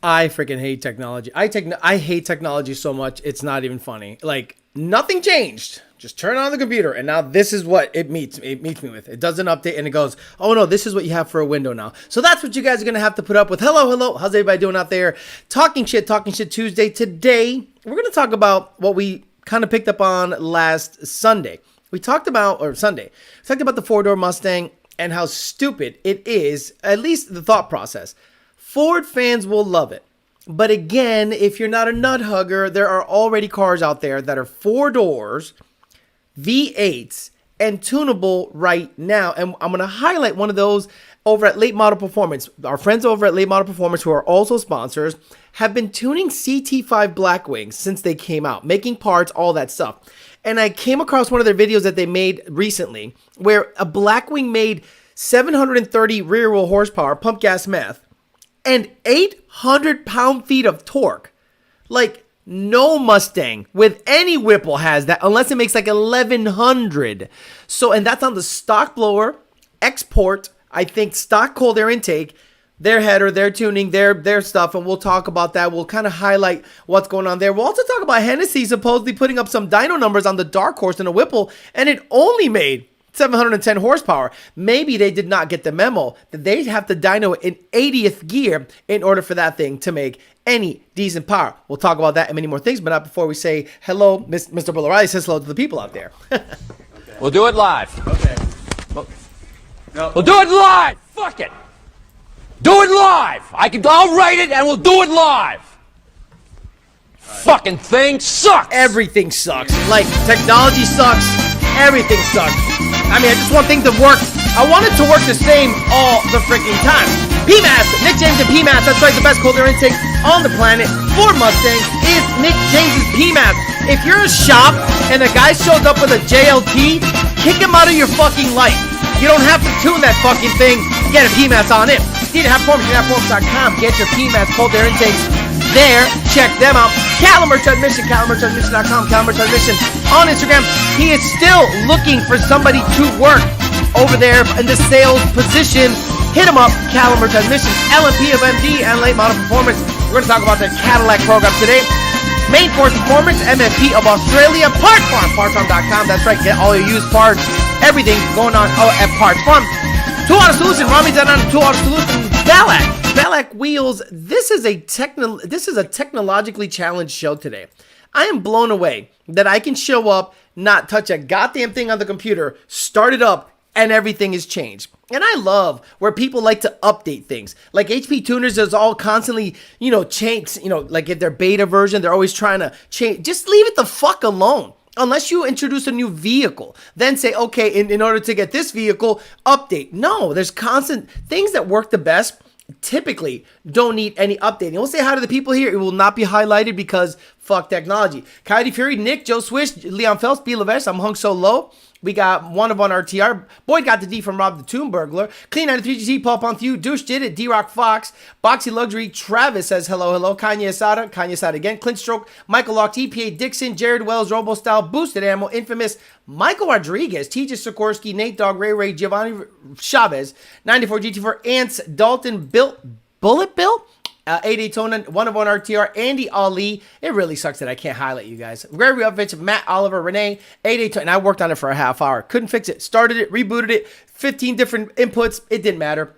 I freaking hate technology. I hate technology so much, it's not even funny. Like, nothing changed. Just turn on the computer, and now this is what it meets me with. It does an update, and it goes, oh no, this is what you have for a window now. So that's what you guys are going to have to put up with. Hello. How's everybody doing out there? Talking shit Tuesday. Today, we're going to talk about what we kind of picked up on last Sunday. We talked about the four-door Mustang and how stupid it is, at least the thought process. Ford fans will love it. But again, if you're not a nut hugger, there are already cars out there that are 4 doors, V8s, and tunable right now. And I'm going to highlight one of those over at Late Model Performance. Our friends over at Late Model Performance, who are also sponsors, have been tuning CT5 Blackwings since they came out, making parts, all that stuff. And I came across one of their videos that they made recently where a Blackwing made 730 rear wheel horsepower, pump gas math, and 800 pound-feet of torque. Like, no Mustang with any Whipple has that unless it makes like 1100. So, and that's on the stock blower, export, I think stock cold air intake, their header, their tuning, their stuff, and we'll talk about that. We'll kind of highlight what's going on there. We'll also talk about Hennessey supposedly putting up some dyno numbers on the Dark Horse in a Whipple, and it only made 710 horsepower. Maybe they did not get the memo that they'd have to dyno in 80th gear in order for that thing to make any decent power. We'll talk about that and many more things, but not before we say hello. Mr. Bullarati says hello to the people out there. We'll do it live. Okay. We'll do it live. Fuck it. Do it live. I'll write it and we'll do it live. Fucking thing sucks. Everything sucks. Like, technology sucks. Everything sucks. I mean, I just want things to work. I want it to work the same all the freaking time. PMAS, Nick James and PMAS. That's right, the best cold air intake on the planet for Mustangs is Nick James's PMAS. If you're a shop and a guy shows up with a JLT, kick him out of your fucking life. You don't have to tune that fucking thing. Get a PMAS on it. Need to have performance, performance.com. Get your PMAS cold air intakes there. Check them out. Caliber Transmission, CaliberTransmission.com, Caliber Transmission on Instagram. He is still looking for somebody to work over there in the sales position. Hit him up, Caliber Transmission, LMP of MD, and Late Model Performance. We're going to talk about the Cadillac program today. Main Force Performance, MFP of Australia, Parts Farm, PartsFarm.com. That's right, get all your used parts, everything going on at Parts Farm. 2 Auto Solution, Rami's on 2 Auto Solution, Ballack Wheels. This is a technologically challenged show today. I am blown away that I can show up, not touch a goddamn thing on the computer, start it up, and everything is changed. And I love where people like to update things. Like HP Tuners is all constantly, change, like if their beta version, they're always trying to change. Just leave it the fuck alone. Unless you introduce a new vehicle, then say, okay, in order to get this vehicle, update. No, there's constant things that work the best. Typically don't need any updating. We'll say hi to the people here. It will not be highlighted because fuck technology. Coyote Fury, Nick, Joe Swish, Leon Phelps, B. Lavesh, I'm hung so low. We got one of on RTR. Boyd got the D from Rob the Tomb Burglar. Clean 93GT, Paul Ponthieu, Douche did it, D-Rock Fox, Boxy Luxury, Travis says hello. Kanye Asada again, Clint Stroke, Michael Locked, EPA Dixon, Jared Wells, Robo Style, Boosted Ammo, Infamous, Michael Rodriguez, TJ Sikorsky, Nate Dogg, Ray, Giovanni Chavez, 94 GT4, Ants, Dalton, Bullet Bill, A Daytona, 101 RTR, Andy Ali. It really sucks that I can't highlight you guys. Gregory Upvich, Matt Oliver, Renee, A Daytona, and I worked on it for a half hour. Couldn't fix it. Started it, rebooted it, 15 different inputs. It didn't matter.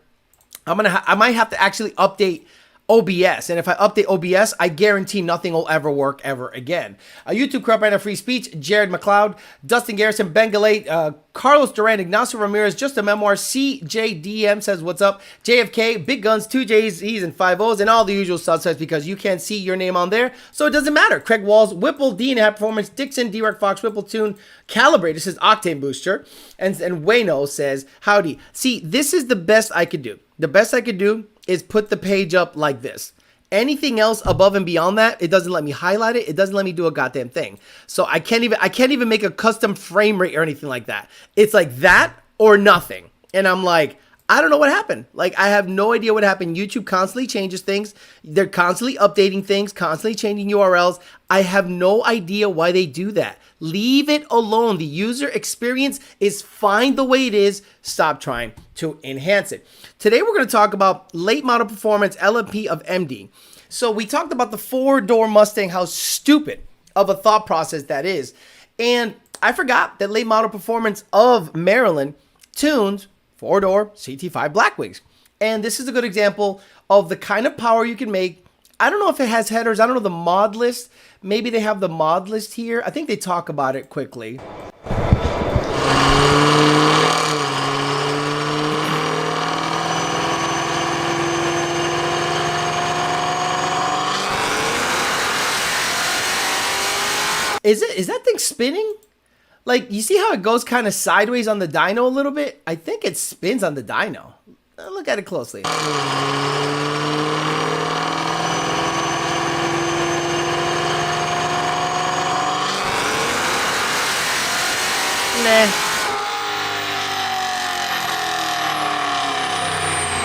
I might have to actually update OBS, and if I update OBS, I guarantee nothing will ever work ever again. YouTube Corrupt and Free Speech, Jared McLeod, Dustin Garrison, Ben Galate, Carlos Duran, Ignacio Ramirez, Just a Memoir, CJDM says what's up, JFK, Big Guns, 2 J's, E's, and 5 O's, and all the usual suspects because you can't see your name on there, so it doesn't matter. Craig Walls, Whipple, Dean Hat Performance, Dixon, D-Rock Fox, Whipple Tune, Calibrate, this is Octane Booster, and Wayno says, howdy. See, this is the best I could do. The best I could do is put the page up like this. Anything else above and beyond that, it doesn't let me highlight it. It doesn't let me do a goddamn thing. So I can't even make a custom frame rate or anything like that. It's like that or nothing. And I'm like, I don't know what happened. Like, I have no idea what happened. YouTube constantly changes things. They're constantly updating things, constantly changing URLs. I have no idea why they do that. Leave it alone. The user experience is fine the way it is. Stop trying to enhance it. Today, we're going to talk about late model performance, LMP of MD. So we talked about the 4-door Mustang, how stupid of a thought process that is. And I forgot that late model performance of Maryland tunes 4-door CT5 Blackwings. And this is a good example of the kind of power you can make. I don't know if it has headers. I don't know the mod list. Maybe they have the mod list here. I think they talk about it quickly. Is that thing spinning? Like, you see how it goes kind of sideways on the dyno a little bit? I think it spins on the dyno. Look at it closely. Nah.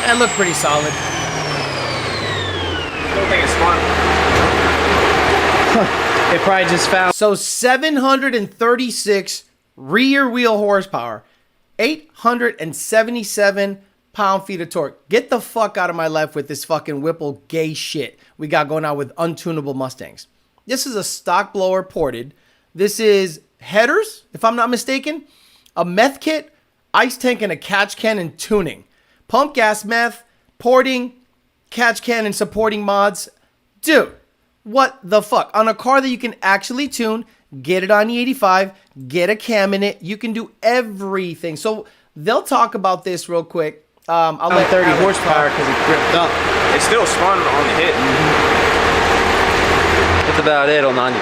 That looked pretty solid. I don't think it's fun. It probably just found. So 736 rear wheel horsepower, 877 pound-feet of torque. Get the fuck out of my life with this fucking Whipple gay shit we got going on with untunable Mustangs. This is a stock blower ported. This is headers, if I'm not mistaken, a meth kit, ice tank, and a catch can and tuning. Pump gas meth, porting, catch can, and supporting mods. Dude. What the fuck? On a car that you can actually tune, get it on E85, get a cam in it. You can do everything. So they'll talk about this real quick. I'll let 30 horsepower because it gripped up. It's still spun on the hit. That's about it on 93.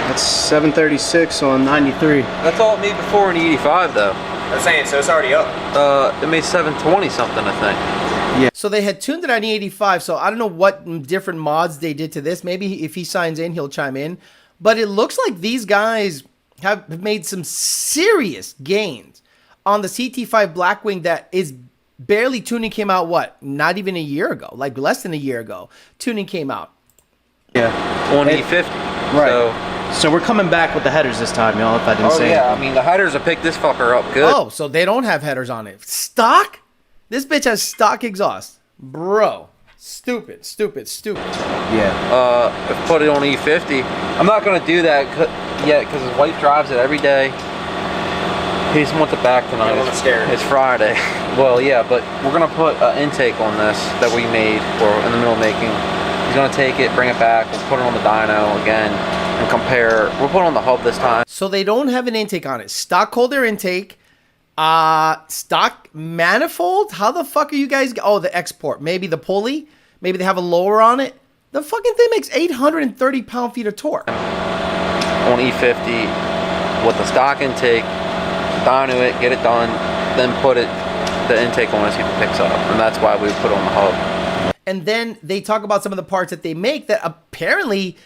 That's 736 on 93. That's all it made before in 85 though. I'm saying, so it's already up. It made 720 something, I think. Yeah. So they had tuned it on E85. So I don't know what different mods they did to this. Maybe if he signs in, he'll chime in. But it looks like these guys have made some serious gains on the CT5 Blackwing that is barely tuning came out, what? Not even a year ago. Like less than a year ago. Tuning came out. Yeah. On E50. Right. So we're coming back with the headers this time, y'all, if I didn't say yeah. anything. I mean, the headers have picked this fucker up good. Oh, so they don't have headers on it. Stock? This bitch has stock exhaust. Bro. Stupid, stupid, stupid. Yeah. Put it on E50. I'm not going to do that yet because his wife drives it every day. He just wants it back tonight. I'm scared. It's Friday. Well, yeah, but we're going to put an intake on this that we made, or in the middle of making. He's going to take it, bring it back, we'll put it on the dyno again, and compare. We'll put it on the hub this time. So they don't have an intake on it. Stock cold air intake. Stock manifold? How the fuck are you guys? Oh, the export. Maybe the pulley. Maybe they have a lower on it. The fucking thing makes 830 pound-feet of torque. On E50 with the stock intake, dyno it, get it done, then put it the intake on it, see if it picks up. And that's why we put it on the hub. And then they talk about some of the parts that they make that apparently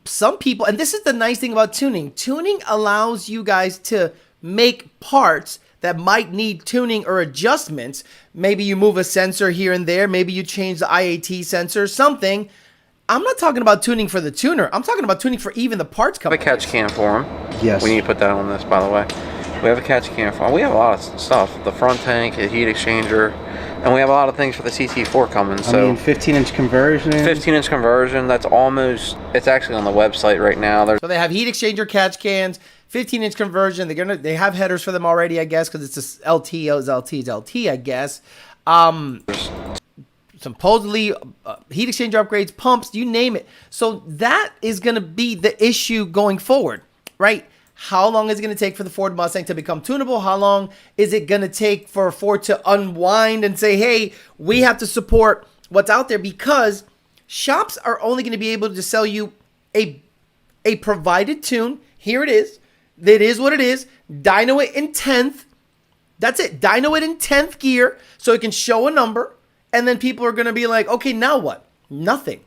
some people, and this is the nice thing about tuning. Tuning allows you guys to make parts that might need tuning or adjustments. Maybe you move a sensor here and there. Maybe you change the IAT sensor, something. I'm not talking about tuning for the tuner. I'm talking about tuning for even the parts company. We have a catch cam for him. Yes. We need to put that on this, by the way. We have a catch cam for him. We have a lot of stuff. The front tank, a heat exchanger, and we have a lot of things for the CT4 coming. I mean, 15-inch conversion. 15-inch conversion. That's almost. It's actually on the website right now. So they have heat exchanger catch cans, 15-inch conversion. They have headers for them already, I guess, because it's a LT, LT, I guess. Supposedly heat exchanger upgrades, pumps, you name it. So that is going to be the issue going forward, right? How long is it going to take for the Ford Mustang to become tunable? How long is it going to take for Ford to unwind and say, hey, we have to support what's out there? Because shops are only going to be able to sell you a provided tune. Here it is. It is what it is. Dyno it in 10th. That's it. Dyno it in 10th gear so it can show a number. And then people are going to be like, okay, now what? Nothing.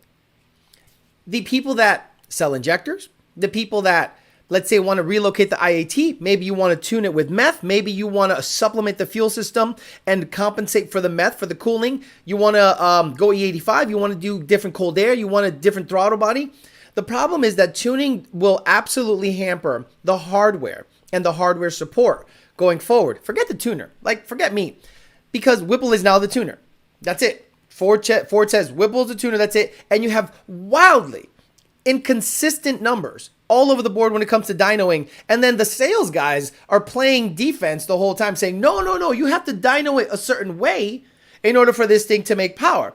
The people that sell injectors, the people that let's say you want to relocate the IAT, maybe you want to tune it with meth, maybe you want to supplement the fuel system and compensate for the meth, for the cooling, you want to go E85, you want to do different cold air, you want a different throttle body. The problem is that tuning will absolutely hamper the hardware and the hardware support going forward. Forget the tuner, like forget me, because Whipple is now the tuner. That's it. Ford says Whipple's the tuner, that's it. And you have wildly inconsistent numbers all over the board when it comes to dynoing, and then the sales guys are playing defense the whole time saying, no, you have to dyno it a certain way in order for this thing to make power.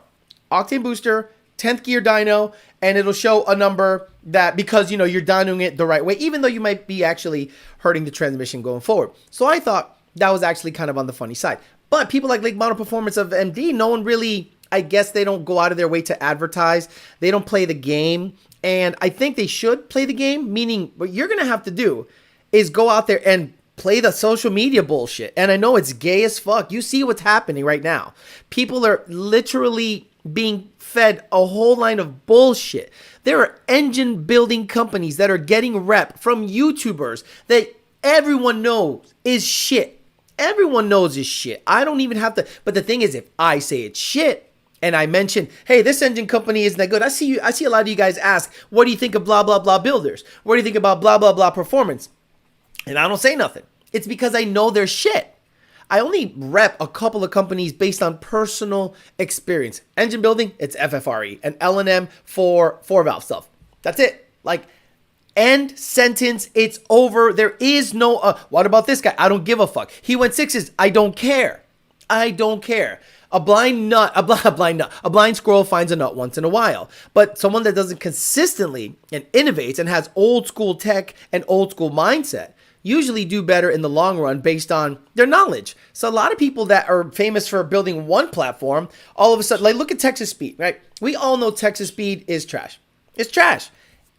Octane booster, 10th gear dyno, and it'll show a number that, because you're dynoing it the right way, even though you might be actually hurting the transmission going forward. So I thought that was actually kind of on the funny side. But people like Lake Model Performance of MD, no one really, I guess they don't go out of their way to advertise. They don't play the game. And I think they should play the game, meaning what you're going to have to do is go out there and play the social media bullshit. And I know it's gay as fuck. You see what's happening right now. People are literally being fed a whole line of bullshit. There are engine building companies that are getting rep from YouTubers that everyone knows is shit. Everyone knows is shit. I don't even have to. But the thing is, if I say it's shit, and I mentioned, hey, this engine company isn't that good. I see a lot of you guys ask, what do you think of blah, blah, blah builders? What do you think about blah, blah, blah performance? And I don't say nothing. It's because I know their shit. I only rep a couple of companies based on personal experience. Engine building, it's FFRE. And L&M for 4-valve stuff. That's it. Like, end sentence, it's over. There is no, what about this guy? I don't give a fuck. He went 6s. I don't care. I don't care. A blind squirrel finds a nut once in a while. But someone that doesn't consistently and innovates and has old school tech and old school mindset usually do better in the long run based on their knowledge. So a lot of people that are famous for building one platform, all of a sudden, like look at Texas Speed, right? We all know Texas Speed is trash. It's trash.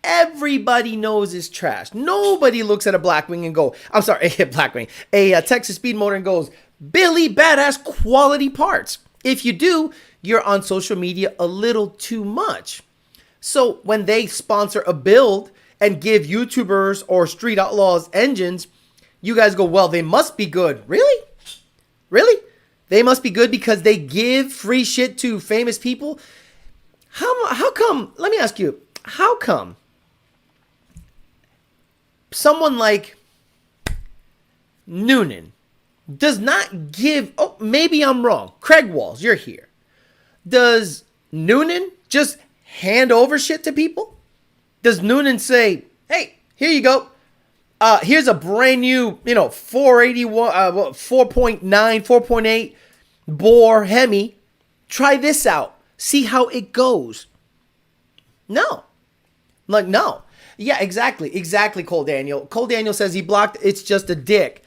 Everybody knows it's trash. Nobody looks at a Blackwing and go, I'm sorry, a Blackwing, a Texas Speed motor and goes, Billy badass quality parts. If you do, you're on social media a little too much. So when they sponsor a build and give YouTubers or Street Outlaws engines, you guys go, well, they must be good. Really? Really? They must be good because they give free shit to famous people? How come, let me ask you, how come someone like Noonan does not give, oh, maybe I'm wrong. Craig Walls, you're here. Does Noonan just hand over shit to people? Does Noonan say, hey, here you go. Here's a brand new, 481, 4.9, 4.8 bore Hemi. Try this out. See how it goes. No. Like, no. Yeah, exactly, Cole Daniel. Cole Daniel says he blocked It's Just a Dick.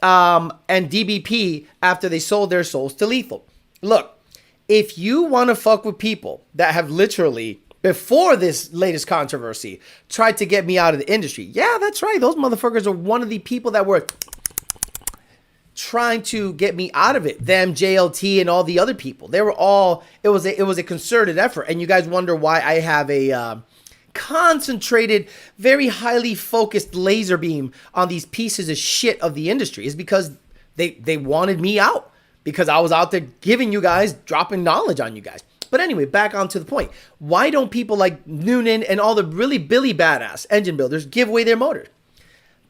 And DBP after they sold their souls to Lethal. Look, if you want to fuck with people that have literally, before this latest controversy, tried to get me out of the industry, yeah, that's right. Those motherfuckers are one of the people that were trying to get me out of it. Them, JLT, and all the other people. They were all, it was a concerted effort. And you guys wonder why I have a concentrated, very highly focused laser beam on these pieces of shit of the industry, is because they wanted me out, because I was out there giving you guys, dropping knowledge on you guys. But anyway, back on to the point. Why don't people like Noonan and all the really Billy badass engine builders give away their motors?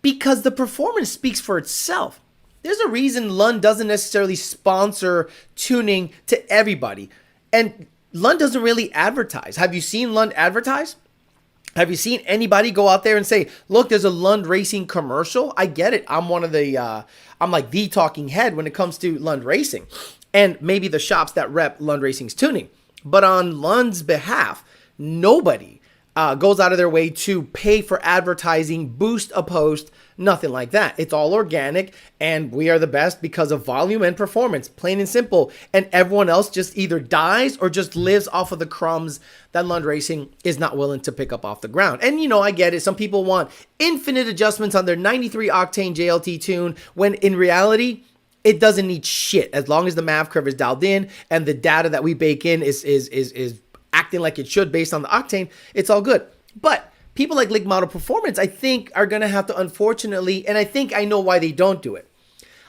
Because the performance speaks for itself. There's a reason Lund doesn't necessarily sponsor tuning to everybody. And Lund doesn't really advertise. Have you seen Lund advertise? Have you seen anybody go out there and say, look, there's a Lund Racing commercial? I get it. I'm one of the, I'm like the talking head when it comes to Lund Racing. And maybe the shops that rep Lund Racing's tuning. But on Lund's behalf, nobody goes out of their way to pay for advertising, boost a post, nothing like that. It's all organic, and we are the best because of volume and performance, plain and simple. And everyone else just either dies or just lives off of the crumbs that Lund Racing is not willing to pick up off the ground. And, I get it. Some people want infinite adjustments on their 93 octane JLT tune, when in reality, it doesn't need shit. As long as the MAV curve is dialed in and the data that we bake in is acting like it should based on the octane, it's all good. But people like Late Model Performance, I think, are going to have to, unfortunately, and I think I know why they don't do it.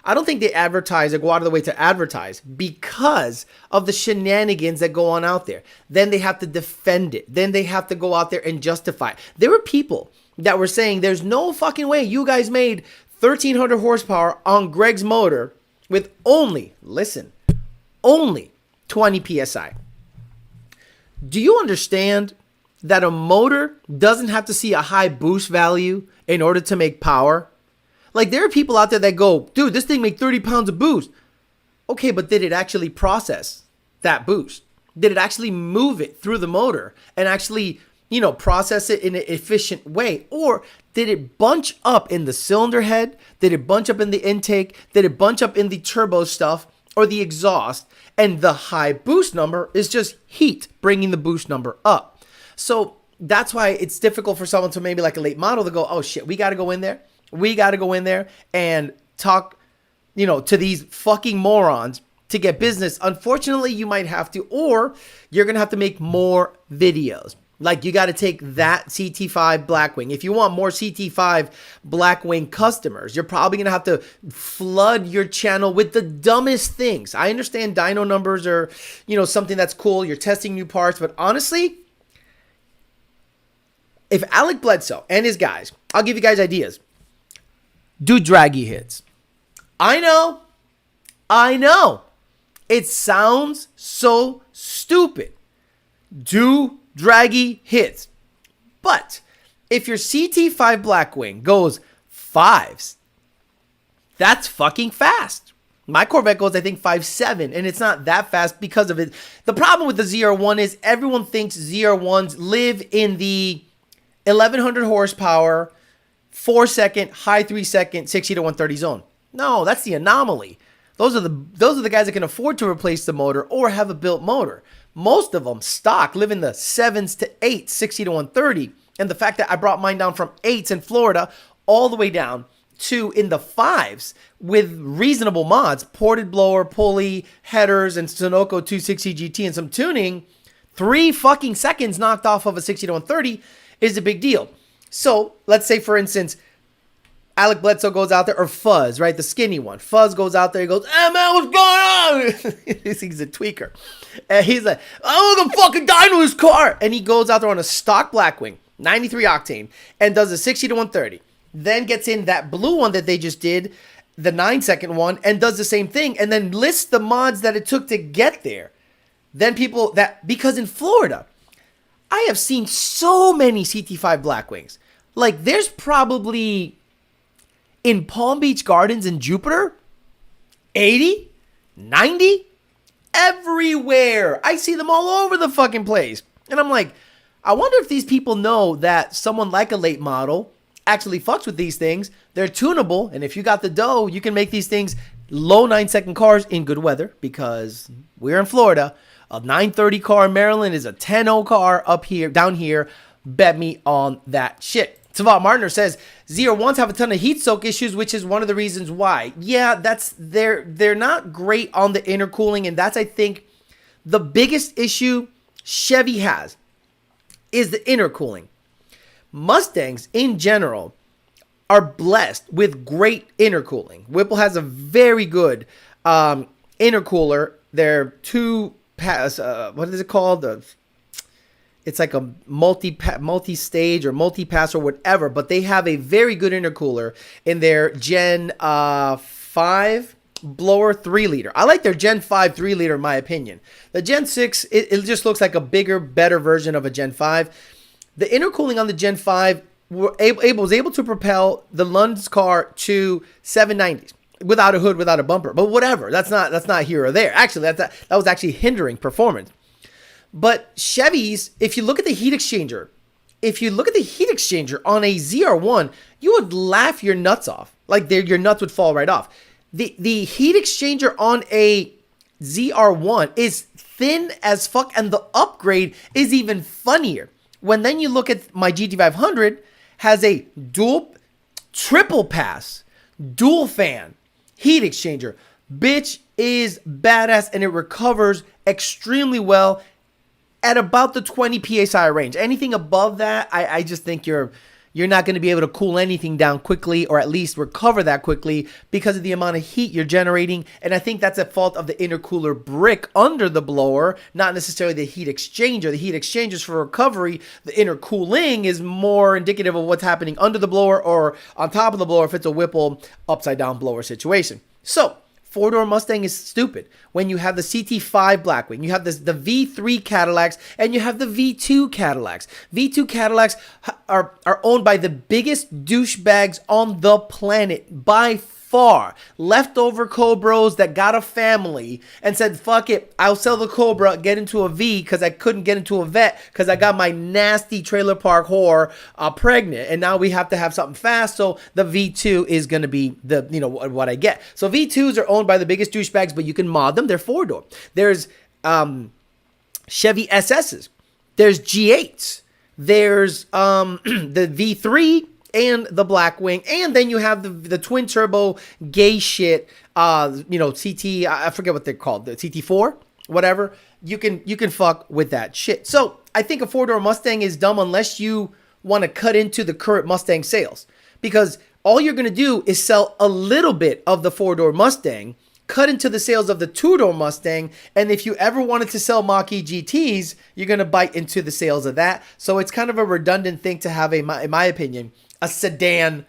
I don't think they advertise or go out of the way to advertise because of the shenanigans that go on out there. Then they have to defend it. Then they have to go out there and justify it. There were people that were saying there's no fucking way you guys made 1,300 horsepower on Greg's motor with only, listen, only 20 PSI. Do you understand that a motor doesn't have to see a high boost value in order to make power? Like, there are people out there that go, dude, this thing make 30 pounds of boost. Okay, but did it actually process that boost? Did it actually move it through the motor and actually, process it in an efficient way? Or did it bunch up in the cylinder head? Did it bunch up in the intake? Did it bunch up in the turbo stuff or the exhaust? And the high boost number is just heat bringing the boost number up. So that's why it's difficult for someone to maybe like a late model to go, oh shit, we got to go in there. We got to go in there and talk, to these fucking morons to get business. Unfortunately, you might have to, or you're going to have to make more videos. Like, you got to take that CT5 Blackwing. If you want more CT5 Blackwing customers, you're probably going to have to flood your channel with the dumbest things. I understand dyno numbers are, something that's cool. You're testing new parts. But honestly, if Alec Bledsoe and his guys, I'll give you guys ideas, do draggy hits. I know. It sounds so stupid. Do draggy hits. But if your CT5 Blackwing goes 5s, that's fucking fast. My Corvette goes, I think, 5.7, and it's not that fast because of it. The problem with the ZR1 is everyone thinks ZR1s live in the 1,100 horsepower, 4-second, high 3-second, 60 to 130 zone. No, that's the anomaly. Those are the guys that can afford to replace the motor or have a built motor. Most of them stock live in the 7s to 8s, 60 to 130. And the fact that I brought mine down from 8s in Florida all the way down to in the 5s with reasonable mods, ported blower, pulley, headers, and Sunoco 260 GT and some tuning, 3 fucking seconds knocked off of a 60 to 130 is a big deal. So let's say, for instance, Alec Bledsoe goes out there, or Fuzz, right? The skinny one. Fuzz goes out there, he goes, hey man, what's going on? He's a tweaker. And he's like, I'm gonna fucking dyno his car. And he goes out there on a stock Blackwing, 93 octane, and does a 60 to 130. Then gets in that blue one that they just did, the 9-second one, and does the same thing, and then lists the mods that it took to get there. Then people because in Florida, I have seen so many CT5 Blackwings. Like, there's probably, in Palm Beach Gardens in Jupiter, 80, 90, everywhere. I see them all over the fucking place. And I'm like, I wonder if these people know that someone like a late model actually fucks with these things. They're tunable, and if you got the dough, you can make these things low 9-second cars in good weather, because we're in Florida. A 930 car in Maryland is a 10.0 car up here, down here. Bet me on that shit. Savat Martiner says, ZR1s have a ton of heat soak issues, which is one of the reasons why. Yeah, they're not great on the intercooling, and that's, I think, the biggest issue Chevy has is the intercooling. Mustangs, in general, are blessed with great intercooling. Whipple has a very good intercooler. They're what is it called? It's like a multi-stage or multi-pass or whatever, but they have a very good intercooler in their Gen 5 blower 3-liter. I like their Gen 5 3-liter in my opinion. The Gen 6, it just looks like a bigger, better version of a Gen 5. The intercooling on the Gen 5 was able to propel the Lund's car to 790s without a hood, without a bumper. But whatever, that's not here or there. Actually, that was actually hindering performance. But Chevys, if you look at the heat exchanger, on a ZR1, you would laugh your nuts off. Like your nuts would fall right off. The heat exchanger on a ZR1 is thin as fuck, and the upgrade is even funnier. When then you look at my GT500, has a triple pass, dual fan, heat exchanger. Bitch is badass, and it recovers extremely well. at about the 20 psi range. Anything above that, I just think you're not going to be able to cool anything down quickly, or at least recover that quickly because of the amount of heat you're generating. And I think that's a fault of the intercooler brick under the blower, not necessarily the heat exchanger. The heat exchangers for recovery, the intercooling is more indicative of what's happening under the blower or on top of the blower if it's a Whipple upside down blower situation. So, four-door Mustang is stupid when you have the CT5 Blackwing, you have the V3 Cadillacs, and you have the V2 Cadillacs. V2 Cadillacs are owned by the biggest douchebags on the planet by far. Leftover Cobras that got a family and said, fuck it, I'll sell the Cobra, get into a V because I couldn't get into a vet because I got my nasty trailer park whore pregnant. And now we have to have something fast. So the V2 is going to be the, what I get. So V2s are owned by the biggest douchebags, but you can mod them. They're four-door. There's Chevy SSs. There's G8s. There's the V3 and the Blackwing, and then you have the twin turbo gay shit, CT, I forget what they're called, the CT4, whatever. You can fuck with that shit. So I think a four-door Mustang is dumb unless you want to cut into the current Mustang sales, because all you're going to do is sell a little bit of the four-door Mustang, cut into the sales of the two-door Mustang, and if you ever wanted to sell Mach-E GTs, you're going to bite into the sales of that. So it's kind of a redundant thing to have, in my opinion, a sedan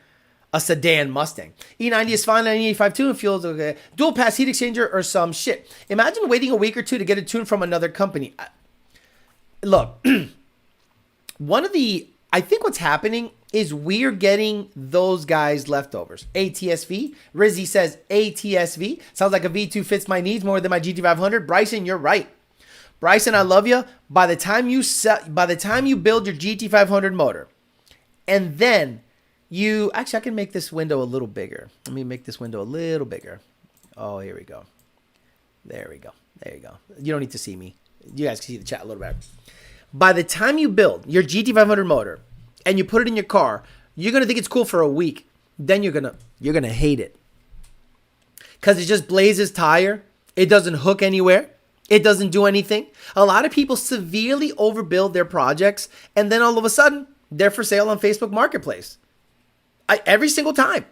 Mustang. E90 is fine, 985 too, and feels okay. Dual pass heat exchanger or some shit. Imagine waiting a week or two to get a tune from another company. Look, I think what's happening is we're getting those guys leftovers. ATSV. Rizzy says ATSV. Sounds like a V2 fits my needs more than my GT500. Bryson, you're right. Bryson, I love you. By the time you build your GT500 motor, and then actually, I can make this window a little bigger. Let me make this window a little bigger. Oh, here we go. There we go. There you go. You don't need to see me. You guys can see the chat a little better. By the time you build your GT500 motor and you put it in your car, you're going to think it's cool for a week. Then you're going to hate it. Because it just blazes tire. It doesn't hook anywhere. It doesn't do anything. A lot of people severely overbuild their projects, and then all of a sudden, they're for sale on Facebook Marketplace. Every single time.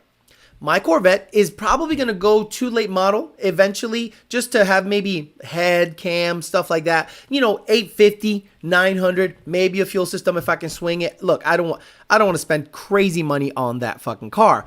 My Corvette is probably going to go to late model eventually, just to have maybe head, cam, stuff like that. 850, 900, maybe a fuel system if I can swing it. Look, I don't want to spend crazy money on that fucking car.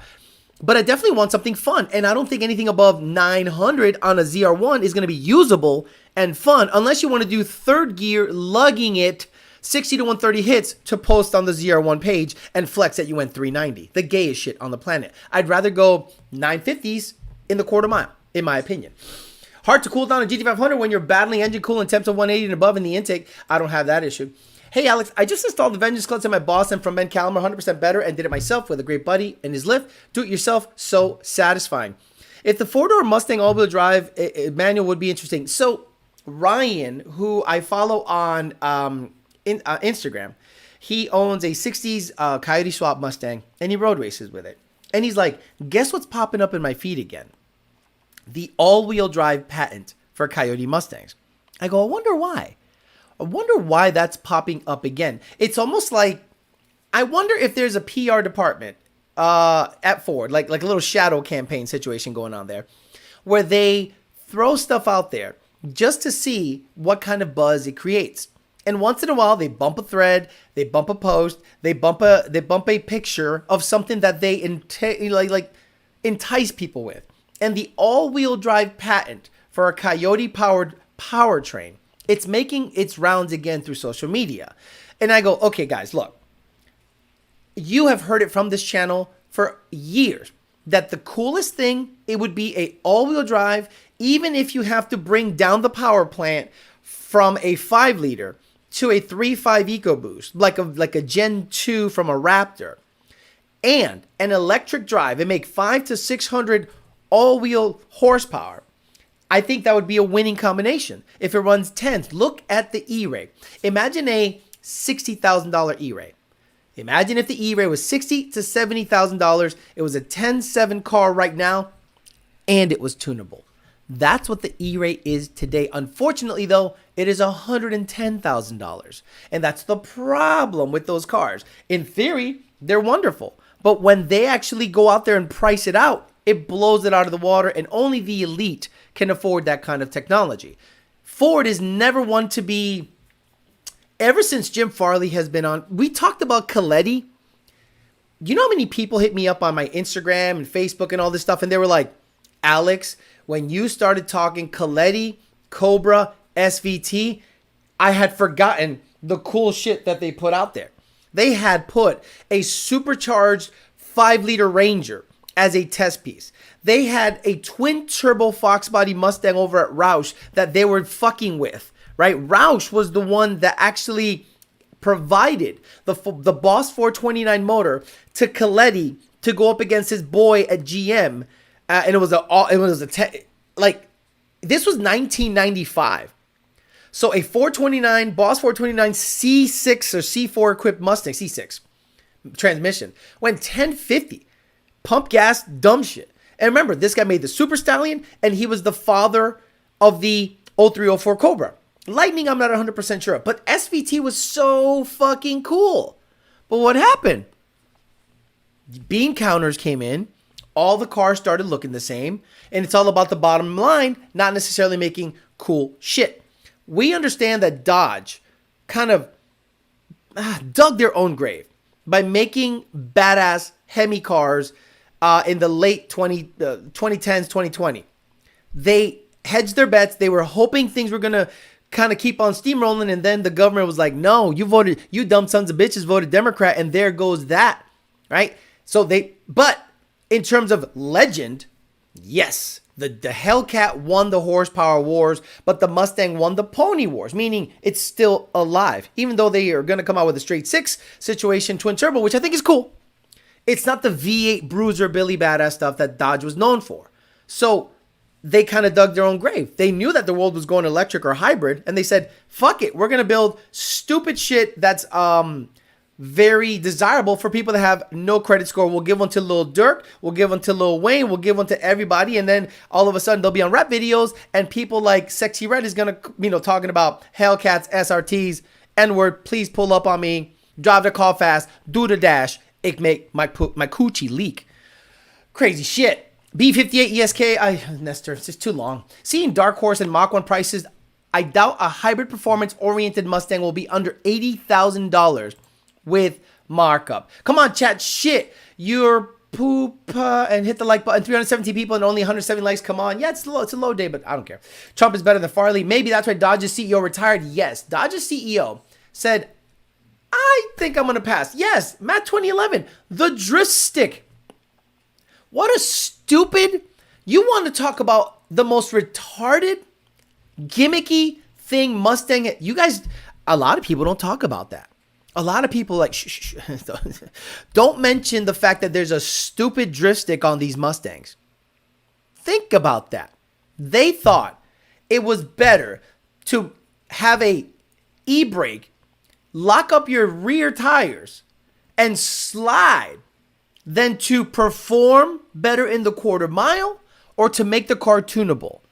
But I definitely want something fun, and I don't think anything above 900 on a ZR1 is going to be usable and fun unless you want to do third gear, lugging it 60 to 130 hits to post on the ZR1 page and flex that you went 390. The gayest shit on the planet. I'd rather go 950s in the quarter mile, in my opinion. Hard to cool down a GT500 when you're battling engine coolant temps of 180 and above in the intake. I don't have that issue. Hey Alex, I just installed the Vengeance clutch in my Boston from Ben Calimer, 100% better, and did it myself with a great buddy and his lift. Do it yourself, so satisfying. If the four-door Mustang all-wheel drive manual would be interesting. So Ryan, who I follow on Instagram, he owns a 60s Coyote swap Mustang, and he road races with it. And he's like, guess what's popping up in my feed again? The all-wheel drive patent for Coyote Mustangs. I go, I wonder why. I wonder why that's popping up again. It's almost like, I wonder if there's a PR department at Ford, like a little shadow campaign situation going on there, where they throw stuff out there just to see what kind of buzz it creates. And once in a while, they bump a thread, they bump a post, they bump a picture of something that they entice people with. And the all-wheel drive patent for a Coyote-powered powertrain, it's making its rounds again through social media. And I go, okay, guys, look. You have heard it from this channel for years that the coolest thing, it would be a all-wheel drive, even if you have to bring down the power plant from a 5-liter to a 3.5 EcoBoost, like a Gen 2 from a Raptor, and an electric drive and make 500 to 600 all-wheel horsepower. I think that would be a winning combination. If it runs 10s, look at the E-Ray. Imagine a $60,000 E-Ray. Imagine if the E-Ray was $60,000 to $70,000. It was a 10.7 car right now, and it was tunable. That's what the E-rate is today. Unfortunately, though, it is $110,000. And that's the problem with those cars. In theory, they're wonderful. But when they actually go out there and price it out, it blows it out of the water, and only the elite can afford that kind of technology. Ford is never one to be... Ever since Jim Farley has been on, we talked about Coyote. You know how many people hit me up on my Instagram and Facebook and all this stuff, and they were like, Alex, when you started talking Coyote, Cobra, SVT, I had forgotten the cool shit that they put out there. They had put a supercharged 5-liter Ranger as a test piece. They had a twin turbo Fox body Mustang over at Roush that they were fucking with, right? Roush was the one that actually provided the Boss 429 motor to Coyote to go up against his boy at GM. And this was 1995. So a 429, Boss 429 C6 or C4 equipped Mustang, C6 transmission, went 1050. Pump gas, dumb shit. And remember, this guy made the Super Stallion, and he was the father of the 0304 Cobra. Lightning, I'm not 100% sure. But SVT was so fucking cool. But what happened? Bean counters came in. All the cars started looking the same. And it's all about the bottom line, not necessarily making cool shit. We understand that Dodge kind of dug their own grave by making badass Hemi cars in the late 2010s, 2020. They hedged their bets. They were hoping things were going to kind of keep on steamrolling, and then the government was like, no, you dumb sons of bitches voted Democrat, and there goes that, right? But in terms of legend, yes, the Hellcat won the horsepower wars, but the Mustang won the pony wars, meaning it's still alive, even though they are going to come out with a straight 6 situation twin turbo, which I think is cool. It's not the V8 bruiser Billy Badass stuff that Dodge was known for. So they kind of dug their own grave. They knew that the world was going electric or hybrid, and they said, fuck it, we're going to build stupid shit that's very desirable for people that have no credit score. We'll give one to Lil Durk, we'll give one to Lil Wayne, we'll give one to everybody, and then all of a sudden they'll be on rap videos, and people like Sexy Red is going to, talking about Hellcats, SRTs, N-word, please pull up on me, drive the car fast, do the dash, it make my coochie leak. Crazy shit. B58 ESK, Nestor, it's just too long. Seeing Dark Horse and Mach 1 prices, I doubt a hybrid performance-oriented Mustang will be under $80,000 with markup. Come on, chat, shit. You're poop and hit the like button. 317 people and only 170 likes. Come on. Yeah, it's a low day, but I don't care. Trump is better than Farley. Maybe that's why Dodge's CEO retired. Yes, Dodge's CEO said, I think I'm going to pass. Yes, Matt 2011, the drift stick. What a stupid, you want to talk about the most retarded, gimmicky thing Mustang. You guys, a lot of people don't talk about that. A lot of people like, shh. Don't mention the fact that there's a stupid drift stick on these Mustangs. Think about that. They thought it was better to have a e-brake, lock up your rear tires, and slide than to perform better in the quarter mile or to make the car tunable.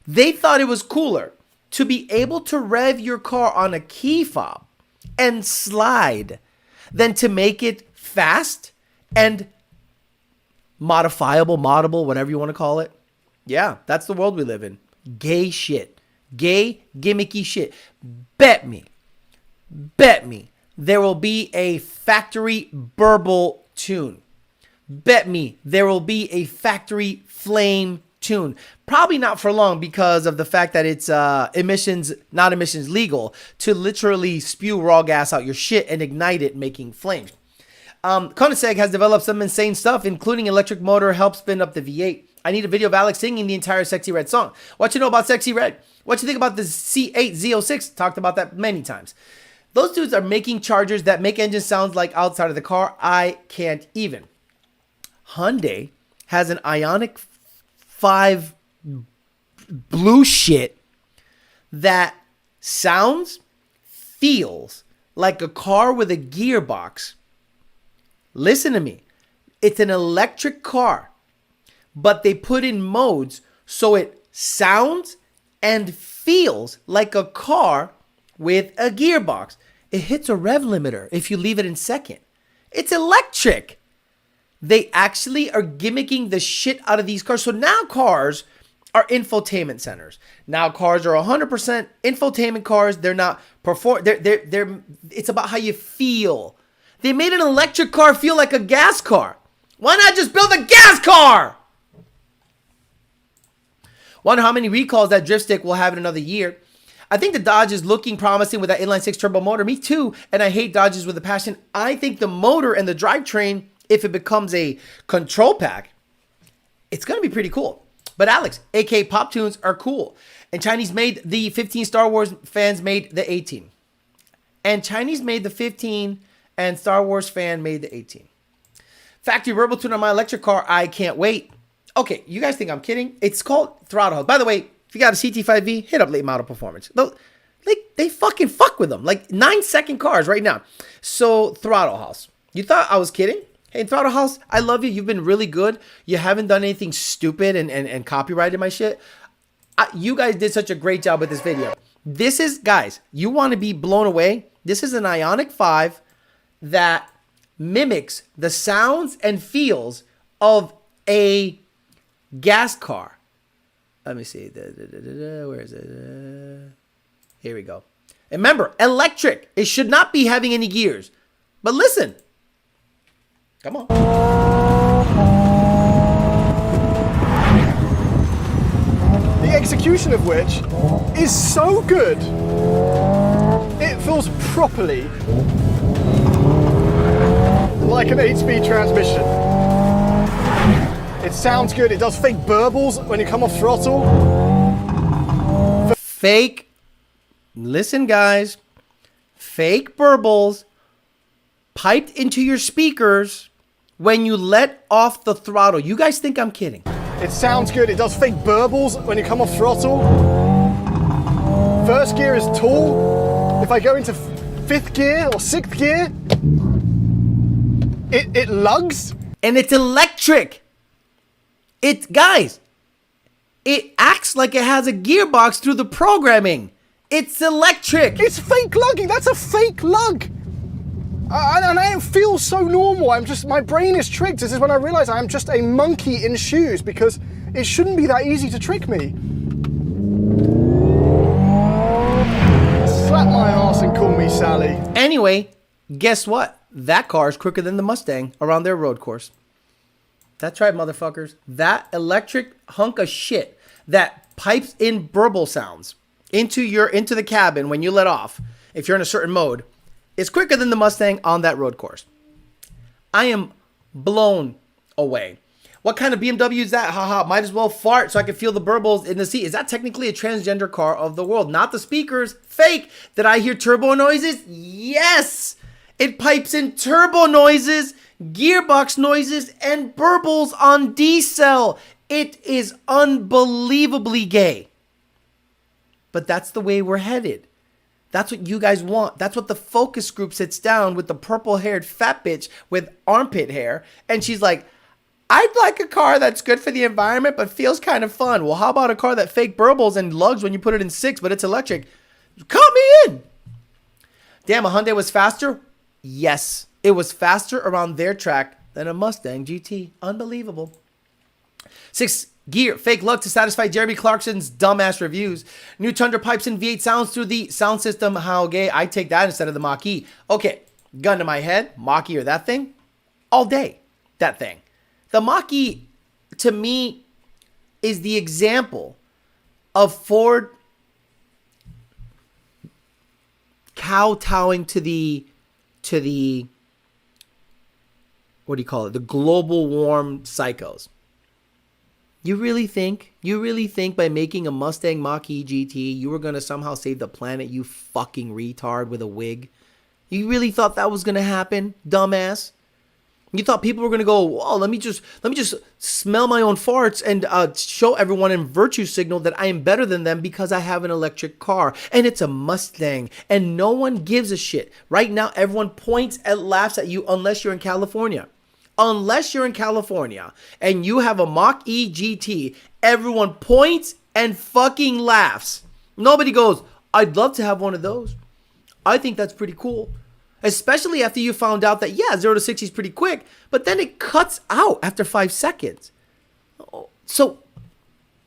They thought it was cooler to be able to rev your car on a key fob and slide than to make it fast and modifiable, moddable, whatever you want to call it. Yeah, that's the world we live in. Gay shit. Gay, gimmicky shit. Bet me, there will be a factory burble tune. Bet me there will be a factory flame tune. Probably not for long because of the fact that it's not emissions legal to literally spew raw gas out your shit and ignite it, making flames. Koenigsegg has developed some insane stuff, including electric motor, help spin up the V8. I need a video of Alex singing the entire Sexy Red song. What you know about Sexy Red? What you think about the C8 Z06? Talked about that many times. Those dudes are making chargers that make engines sound like outside of the car. I can't even. Hyundai has an IONIQ 5 blue shit that sounds, feels like a car with a gearbox. Listen to me. It's an electric car, but they put in modes So it sounds and feels like a car with a gearbox. It hits a rev limiter if you leave it in second. It's electric. They actually are gimmicking the shit out of these cars. So now cars are infotainment centers. Now cars are 100% infotainment cars. They're not it's about how you feel. They made an electric car feel like a gas car. Why not just build a gas car? Wonder how many recalls that drift stick will have in another year. I think the Dodge is looking promising with that inline 6 turbo motor. Me too. And I hate Dodges with a passion. I think the motor and the drivetrain, if it becomes a control pack, it's going to be pretty cool. But Alex, AK Pop Tunes are cool. And Chinese made the 15, Star Wars fans made the 18. And Chinese made the 15, and Star Wars fan made the 18. Factory Rebel Tune on my electric car, I can't wait. Okay, you guys think I'm kidding? It's called Throttle House. By the way, if you got a CT5V, hit up Late Model Performance. They fucking fuck with them. Like 9-second cars right now. So Throttle House. You thought I was kidding? Hey, Throttle House, I love you. You've been really good. You haven't done anything stupid and copyrighted my shit. You guys did such a great job with this video. This is, guys, you want to be blown away? This is an IONIQ 5 that mimics the sounds and feels of a gas car. Let me see. Where is it? Here we go. And remember, electric. It should not be having any gears. But listen. Come on. The execution of which is so good. It feels properly like an 8-speed transmission. It sounds good. It does fake burbles when you come off throttle. Fake. Listen, guys. Fake burbles piped into your speakers when you let off the throttle. You guys think I'm kidding? It sounds good. It does fake burbles when you come off throttle. First gear is tall. If I go into 5th gear or 6th gear, it lugs. And it's electric. Guys, it acts like it has a gearbox through the programming. It's electric. It's fake lugging. That's a fake lug. And I don't feel so normal. My brain is tricked. This is when I realize I'm just a monkey in shoes because it shouldn't be that easy to trick me. Slap my ass and call me Sally. Anyway, guess what? That car is quicker than the Mustang around their road course. That's right, motherfuckers. That electric hunk of shit that pipes in burble sounds into the cabin when you let off, if you're in a certain mode, is quicker than the Mustang on that road course. I am blown away. What kind of BMW is that? Haha, might as well fart so I can feel the burbles in the seat. Is that technically a transgender car of the world? Not the speakers. Fake. Did I hear turbo noises? Yes. It pipes in turbo noises, gearbox noises, and burbles on diesel. It is unbelievably gay. But that's the way we're headed. That's what you guys want. That's what the focus group sits down with the purple-haired fat bitch with armpit hair. And she's like, I'd like a car that's good for the environment but feels kind of fun. Well, how about a car that fake burbles and lugs when you put it in 6, but it's electric? Count me in. Damn, a Hyundai was faster? Yes. It was faster around their track than a Mustang GT. Unbelievable. 6 gear, fake lug to satisfy Jeremy Clarkson's dumbass reviews. New Tundra pipes in V8 sounds through the sound system. How gay. I take that instead of the Mach-E. Okay, gun to my head. Mach-E or that thing? All day. That thing. The Mach-E, to me, is the example of Ford kowtowing to the what do you call it? The global warm psychos. You really think by making a Mustang Mach-E GT, you were going to somehow save the planet, you fucking retard with a wig? You really thought that was going to happen, dumbass? You thought people were going to go, oh, let me just smell my own farts and show everyone in virtue signal that I am better than them because I have an electric car and it's a Mustang and no one gives a shit. Right now, everyone points and laughs at you unless you're in California. unless you're in California and you have a Mach-E GT, everyone points and fucking laughs. Nobody goes, I'd love to have one of those. I think that's pretty cool. Especially after you found out that, yeah, 0 to 60 is pretty quick, but then it cuts out after 5 seconds. So,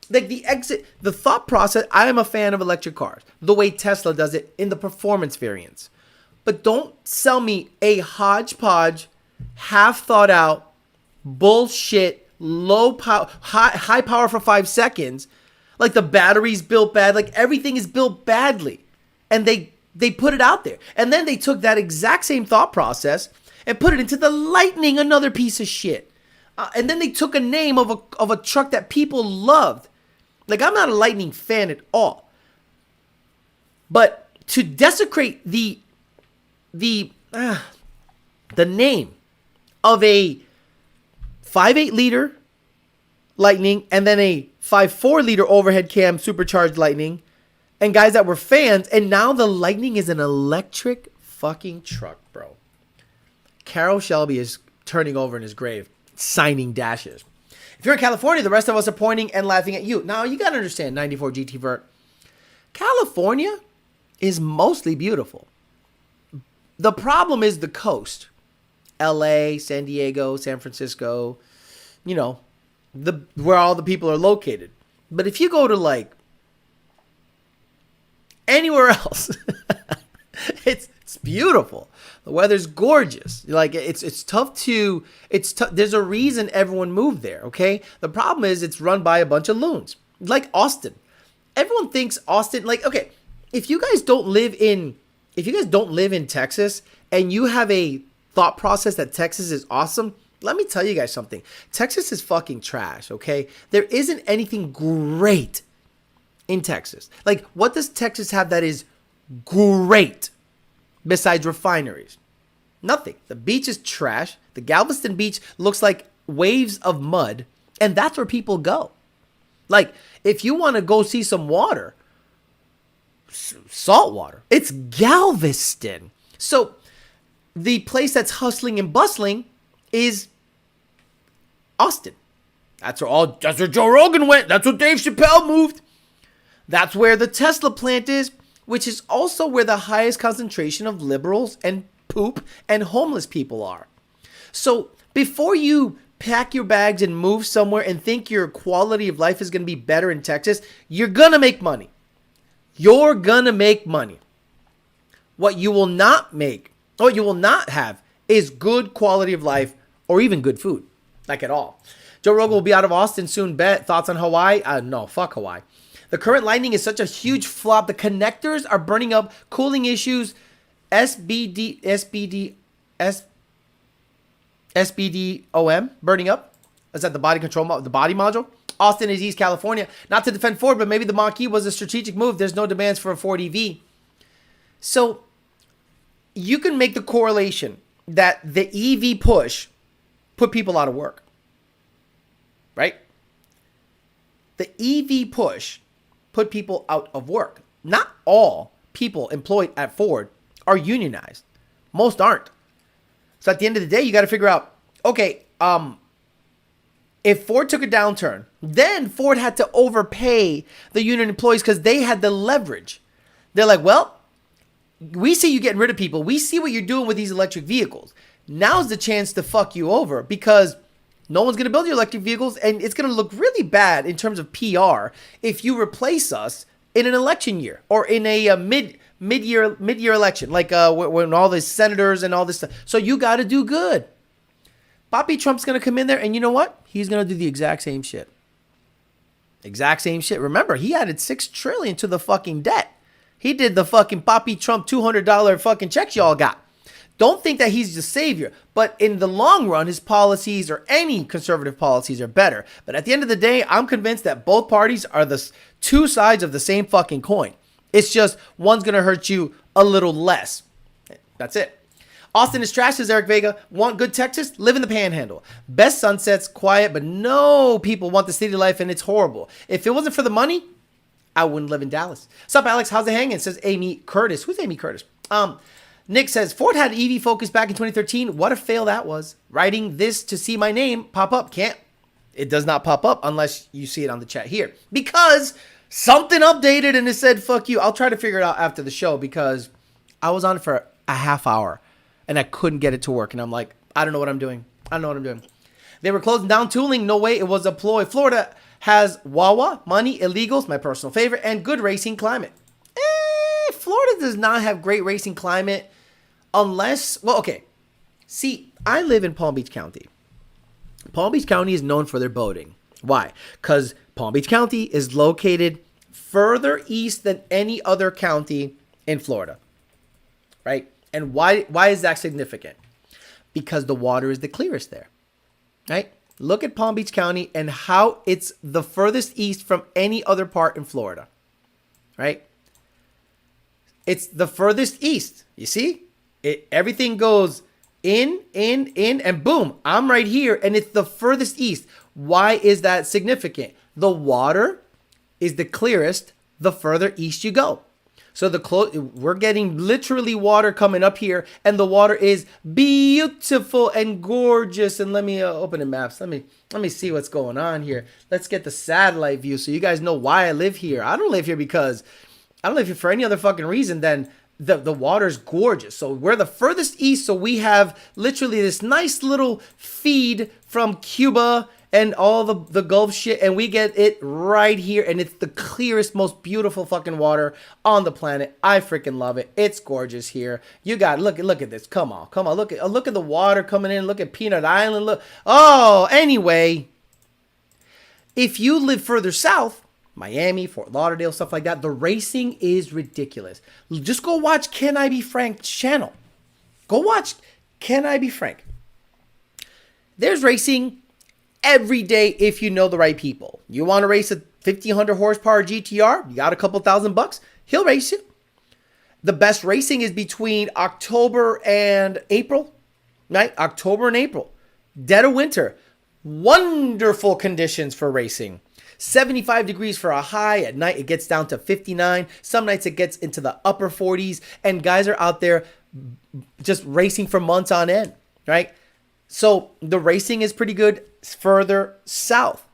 like the thought process, I am a fan of electric cars, the way Tesla does it in the performance variants. But don't sell me a hodgepodge, half thought out, bullshit, low power, high power for 5 seconds. Like the battery's built bad, like everything is built badly. And they put it out there. And then they took that exact same thought process and put it into the Lightning, another piece of shit. And then they took a name of a truck that people loved. Like, I'm not a Lightning fan at all. But to desecrate the name of a 5.8 liter Lightning and then a 5.4 liter overhead cam supercharged Lightning, and guys that were fans, and now the Lightning is an electric fucking truck, bro. Carroll Shelby is turning over in his grave, signing dashes. If you're in California, the rest of us are pointing and laughing at you. Now, you got to understand, 94 GT Vert, California is mostly beautiful. The problem is the coast. LA, San Diego, San Francisco, you know, where all the people are located. But if you go to, like, anywhere else, it's beautiful. The weather's gorgeous. Like, it's tough to, there's a reason everyone moved there, okay? The problem is it's run by a bunch of loons. Like Austin. Everyone thinks Austin, like, okay, if you guys don't live in Texas and you have a thought process that Texas is awesome, let me tell you guys something. Texas is fucking trash, okay? There isn't anything great in Texas. Like, what does Texas have that is great besides refineries? Nothing. The beach is trash. The Galveston beach looks like waves of mud, and that's where people go. Like, if you want to go see some water, salt water, it's Galveston. So the place that's hustling and bustling is Austin. That's where Joe Rogan went. That's where Dave Chappelle moved. That's where the Tesla plant is, which is also where the highest concentration of liberals and poop and homeless people are. So before you pack your bags and move somewhere and think your quality of life is going to be better in Texas, you're going to make money. You're going to make money. What you will not have is good quality of life or even good food. Like at all. Joe Rogan will be out of Austin soon, bet. Thoughts on Hawaii? No, fuck Hawaii. The current Lightning is such a huge flop. The connectors are burning up. Cooling issues. SBDOM burning up. Is that the body control, the body module? Austin is East California. Not to defend Ford, but maybe the Mach-E was a strategic move. There's no demands for a Ford EV. So you can make the correlation that the EV push put people out of work. Right? The EV push put people out of work. Not all people employed at Ford are unionized. Most aren't. So at the end of the day, you got to figure out, okay, if Ford took a downturn, then Ford had to overpay the union employees because they had the leverage. They're like, well, we see you getting rid of people. We see what you're doing with these electric vehicles. Now's the chance to fuck you over because no one's going to build your electric vehicles, and it's going to look really bad in terms of PR if you replace us in an election year or in a mid-year election, like when all the senators and all this stuff. So you got to do good. Bobby Trump's going to come in there, and you know what? He's going to do the exact same shit. Exact same shit. Remember, he added $6 trillion to the fucking debt. He did the fucking Bobby Trump $200 fucking checks y'all got. Don't think that he's the savior, but in the long run, his policies or any conservative policies are better. But at the end of the day, I'm convinced that both parties are the two sides of the same fucking coin. It's just one's going to hurt you a little less. That's it. Austin is trash, says Eric Vega. Want good Texas? Live in the Panhandle. Best sunsets, quiet, but no people want the city life, and it's horrible. If it wasn't for the money, I wouldn't live in Dallas. Sup, Alex? How's it hanging? Says Amy Curtis. Who's Amy Curtis? Nick says, Ford had EV Focus back in 2013. What a fail that was. Writing this to see my name pop up. Can't. It does not pop up unless you see it on the chat here. Because something updated and it said, fuck you. I'll try to figure it out after the show because I was on it for a half hour and I couldn't get it to work. And I'm like, I don't know what I'm doing. I don't know what I'm doing. They were closing down tooling. No way. It was a ploy. Florida has Wawa, money, illegals, my personal favorite, and good racing climate. Florida does not have great racing climate unless, well, okay. See, I live in Palm Beach County. Palm Beach County is known for their boating. Why? Because Palm Beach County is located further east than any other county in Florida. Right? And why is that significant? Because the water is the clearest there. Right? Look at Palm Beach County and how it's the furthest east from any other part in Florida. Right? It's the furthest east. You see? Everything goes in, and boom, I'm right here, and it's the furthest east. Why is that significant? The water is the clearest the further east you go. So we're getting literally water coming up here, and the water is beautiful and gorgeous. And let me open the maps. Let me see what's going on here. Let's get the satellite view so you guys know why I live here. I don't live here because I don't live here for any other fucking reason than the water's gorgeous. So we're the furthest east, so we have literally this nice little feed from Cuba and all the Gulf shit, and we get it right here, and it's the clearest, most beautiful fucking water on the planet. I freaking love it. It's gorgeous here. You got look at this. Come on. Look at the water coming in. Look at Peanut Island. Look. Oh, anyway, if you live further south, Miami, Fort Lauderdale, stuff like that, the racing is ridiculous. Just go watch Can I Be Frank's channel. Go watch Can I Be Frank. There's racing every day if you know the right people. You want to race a 1500 horsepower GTR? You got a couple $1,000? He'll race you. The best racing is between October and April, right? October and April. Dead of winter. Wonderful conditions for racing. 75 degrees for a high. At night, it gets down to 59. Some nights it gets into the upper 40s. And guys are out there just racing for months on end, right? So the racing is pretty good further south.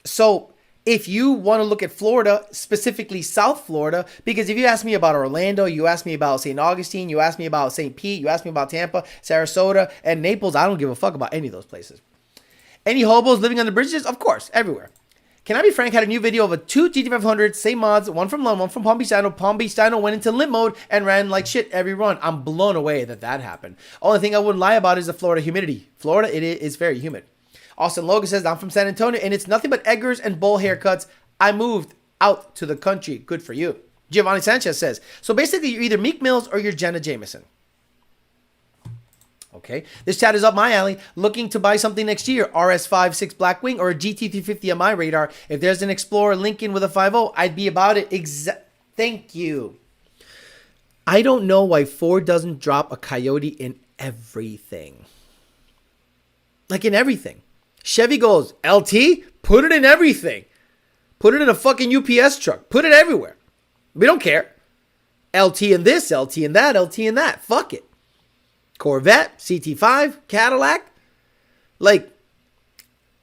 So if you want to look at Florida, specifically South Florida, because if you ask me about Orlando, you ask me about St. Augustine, you ask me about St. Pete, you ask me about Tampa, Sarasota, and Naples, I don't give a fuck about any of those places. Any hobos living under bridges? Of course, everywhere. Can I Be Frank had a new video of two GT500s, same mods, one from Lund, one from Palm Beach Dino. Palm Beach Dino went into limp mode and ran like shit every run. I'm blown away that happened. Only thing I wouldn't lie about is the Florida humidity. Florida, it is very humid. Austin Logan says, I'm from San Antonio and it's nothing but eggers and bowl haircuts. I moved out to the country. Good for you. Giovanni Sanchez says, so basically you're either Meek Mills or you're Jenna Jameson. Okay, this chat is up my alley. Looking to buy something next year, RS56 Blackwing or a GT350 on my radar. If there's an Explorer Lincoln with a 5.0, I'd be about it. Thank you. I don't know why Ford doesn't drop a Coyote in everything. Like in everything. Chevy goes, LT, put it in everything. Put it in a fucking UPS truck. Put it everywhere. We don't care. LT in this, LT in that, LT in that. Fuck it. Corvette, CT5, Cadillac. Like,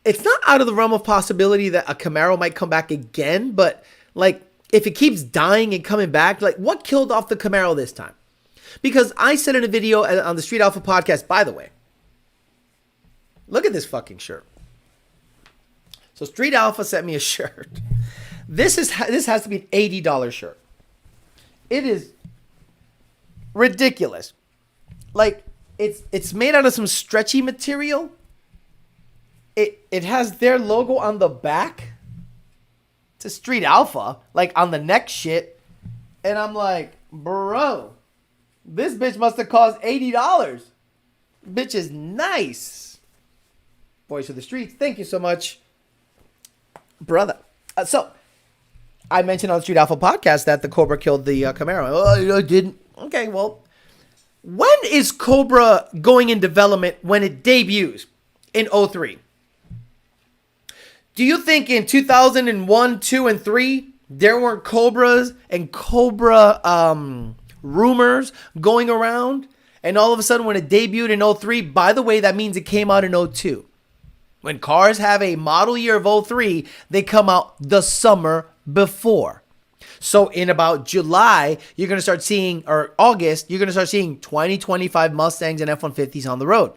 it's not out of the realm of possibility that a Camaro might come back again, but like, if it keeps dying and coming back, like what killed off the Camaro this time? Because I said in a video on the Street Alpha podcast, by the way, look at this fucking shirt. So Street Alpha sent me a shirt. This has to be an $80 shirt. It is ridiculous. Like, it's made out of some stretchy material. It has their logo on the back. It's a Street Alpha, like on the neck shit. And I'm like, bro, this bitch must have cost $80. Bitch is nice. Voice of the Streets, thank you so much, brother. So, I mentioned on the Street Alpha podcast that the Cobra killed the Camaro. Oh, I didn't. Okay, well, when is Cobra going in development when it debuts in 03? Do you think in 2001, 2, and 3, there weren't Cobras and Cobra rumors going around? And all of a sudden, when it debuted in 03, by the way, that means it came out in 02. When cars have a model year of 03, they come out the summer before. So in about July, you're going to start seeing, or August, you're going to start seeing 2025 Mustangs and F-150s on the road.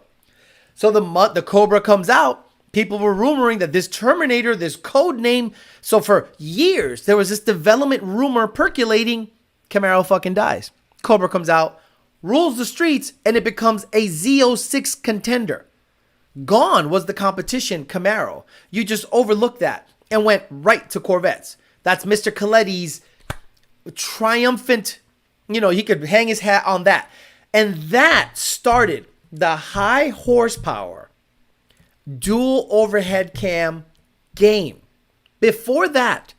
So the Cobra comes out. People were rumoring that this Terminator, this code name. So for years, there was this development rumor percolating. Camaro fucking dies. Cobra comes out, rules the streets, and it becomes a Z06 contender. Gone was the competition Camaro. You just overlooked that and went right to Corvettes. That's Mr. Coletti's triumphant, he could hang his hat on that. And that started the high horsepower dual overhead cam game. Before that,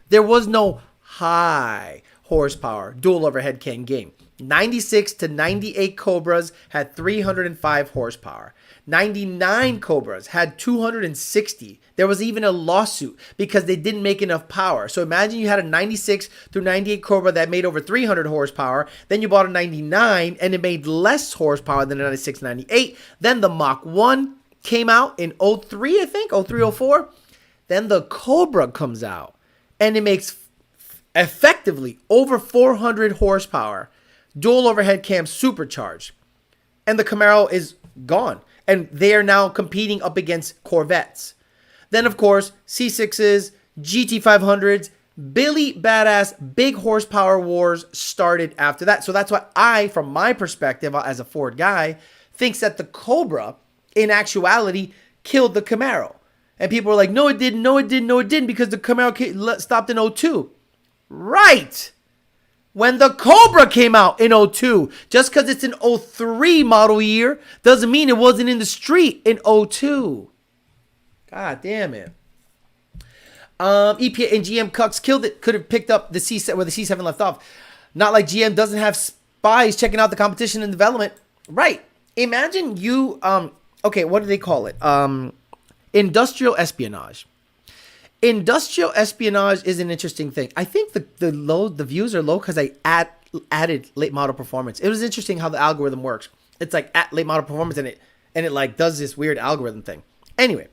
there was no high horsepower dual overhead cam game. 96 to 98 Cobras had 305 horsepower. 99 Cobras had 260. There was even a lawsuit because they didn't make enough power. So imagine you had a 96 through 98 Cobra that made over 300 horsepower. Then you bought a 99 and it made less horsepower than a 96, 98. Then the Mach-1 came out in 03, I think, 03, 04. Then the Cobra comes out and it makes effectively over 400 horsepower. Dual overhead cam supercharged. And the Camaro is gone. And they are now competing up against Corvettes. Then, of course, C6s, GT500s, Billy Badass, big horsepower wars started after that. So that's why I, from my perspective as a Ford guy, thinks that the Cobra, in actuality, killed the Camaro. And people are like, no, it didn't, no, it didn't, no, it didn't, because the Camaro stopped in 02. Right. When the Cobra came out in 02, just because it's an 03 model year doesn't mean it wasn't in the street in 02. God damn it. EPA and GM cucks killed it. Could have picked up the C7 where the C7 left off. Not like GM doesn't have spies checking out the competition and development. Right. Imagine you, okay, what do they call it? Industrial espionage. Industrial espionage is an interesting thing. I think the views are low because I added late model performance. It was interesting how the algorithm works. It's like at late model performance and it like does this weird algorithm thing. Anyway,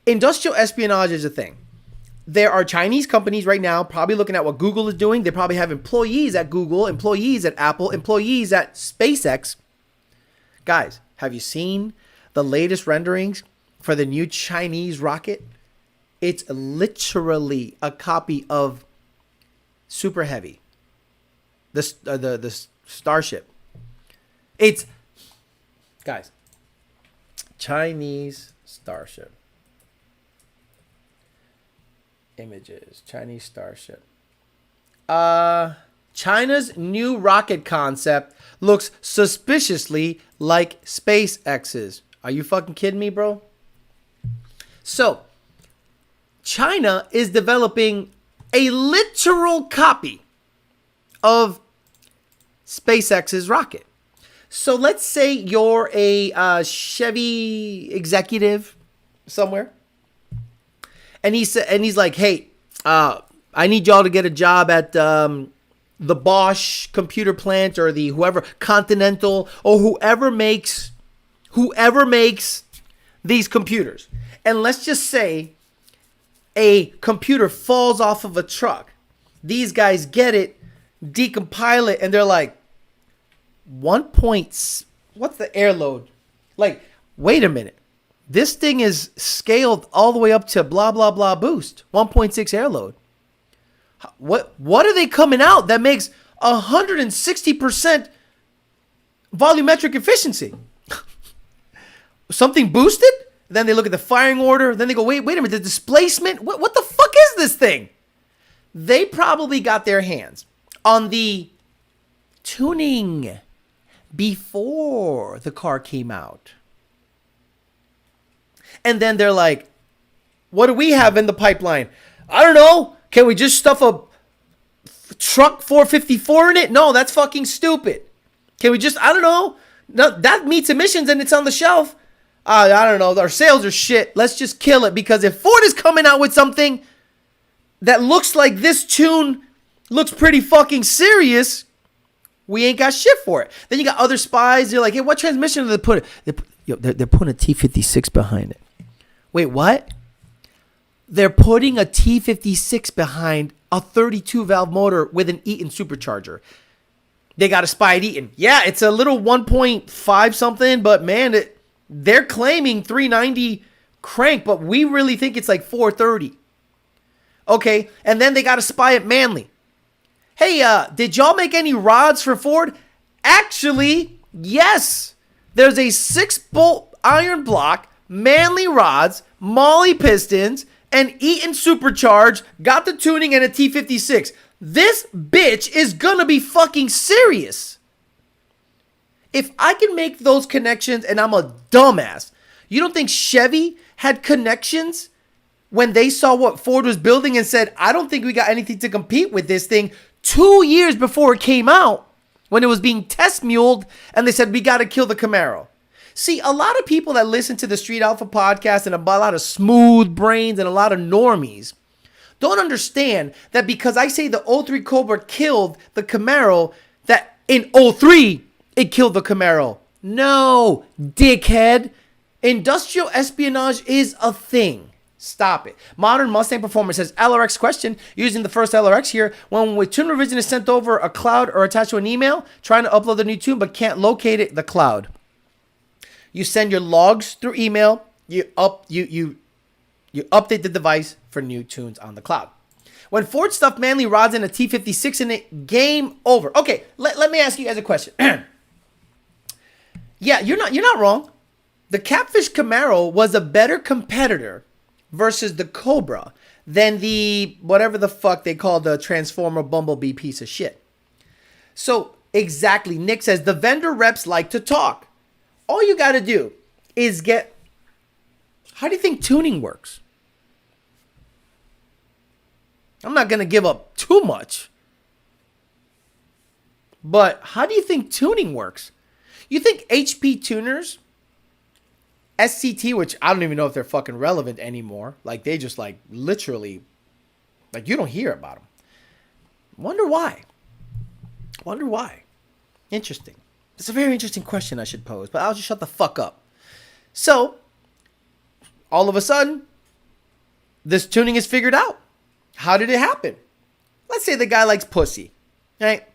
industrial espionage is a thing. There are Chinese companies right now probably looking at what Google is doing. They probably have employees at Google, employees at Apple, employees at SpaceX. Guys, have you seen the latest renderings for the new Chinese rocket? It's literally a copy of Super Heavy, the Starship. It's, guys, Chinese Starship. Images, Chinese Starship. China's new rocket concept looks suspiciously like SpaceX's. Are you fucking kidding me, bro? So, China is developing a literal copy of SpaceX's rocket. So let's say you're a Chevy executive somewhere, and he's like, "Hey, I need y'all to get a job at the Bosch computer plant or the whoever Continental or whoever makes these computers." And let's just say a computer falls off of a truck. These guys get it, decompile it, and they're like, what's the air load? Like, wait a minute. This thing is scaled all the way up to blah, blah, blah boost. 1.6 air load. What are they coming out that makes 160% volumetric efficiency? Something boosted? Then they look at the firing order. Then they go, wait a minute, the displacement? What the fuck is this thing? They probably got their hands on the tuning before the car came out. And then they're like, what do we have in the pipeline? I don't know. Can we just stuff a truck 454 in it? No, that's fucking stupid. Can we just, I don't know. No, that meets emissions and it's on the shelf. I don't know. Our sales are shit. Let's just kill it. Because if Ford is coming out with something that looks like this tune looks pretty fucking serious, We ain't got shit for it. Then you got other spies. They're like, hey, what transmission are they putting? They're putting a T56 behind it. Wait, what? They're putting a T56 behind a 32 valve motor with an Eaton supercharger. They got a spy at Eaton. Yeah, it's a little 1.5 something, but man, they're claiming 390 crank, but we really think it's like 430. Okay, and then they got a spy at Manly. Hey, did y'all make any rods for Ford? Actually, yes. There's a 6-bolt iron block, Manly rods, Molly pistons, and Eaton Supercharged, got the tuning, and a T56. This bitch is gonna be fucking serious. If I can make those connections, and I'm a dumbass, you don't think Chevy had connections when they saw what Ford was building and said, I don't think we got anything to compete with this thing 2 years before it came out, when it was being test muled, and they said, we got to kill the Camaro. See, a lot of people that listen to the Street Alpha podcast and a lot of smooth brains and a lot of normies don't understand that because I say the 03 Cobra killed the Camaro, that in 03 it killed the Camaro. No, dickhead. Industrial espionage is a thing. Stop it. Modern Mustang Performer says, LRX question, using the first LRX here, when tune revision is sent over a cloud or attached to an email, trying to upload the new tune but can't locate it, the cloud. You send your logs through email, you update the device for new tunes on the cloud. When Ford stuffed Manly rods in a T56 in it, game over. Okay, let me ask you guys a question. Yeah, you're not wrong. The Catfish Camaro was a better competitor versus the Cobra than the whatever the fuck they call the Transformer Bumblebee piece of shit. So exactly, Nick says the vendor reps like to talk. All you got to do is get. How do you think tuning works? I'm not going to give up too much. But how do you think tuning works? You think HP tuners, SCT, which I don't even know if they're fucking relevant anymore. Like they just like literally, like you don't hear about them. Wonder why. Interesting. It's a very interesting question I should pose, but I'll just shut the fuck up. So, all of a sudden, this tuning is figured out. How did it happen? Let's say the guy likes pussy, right?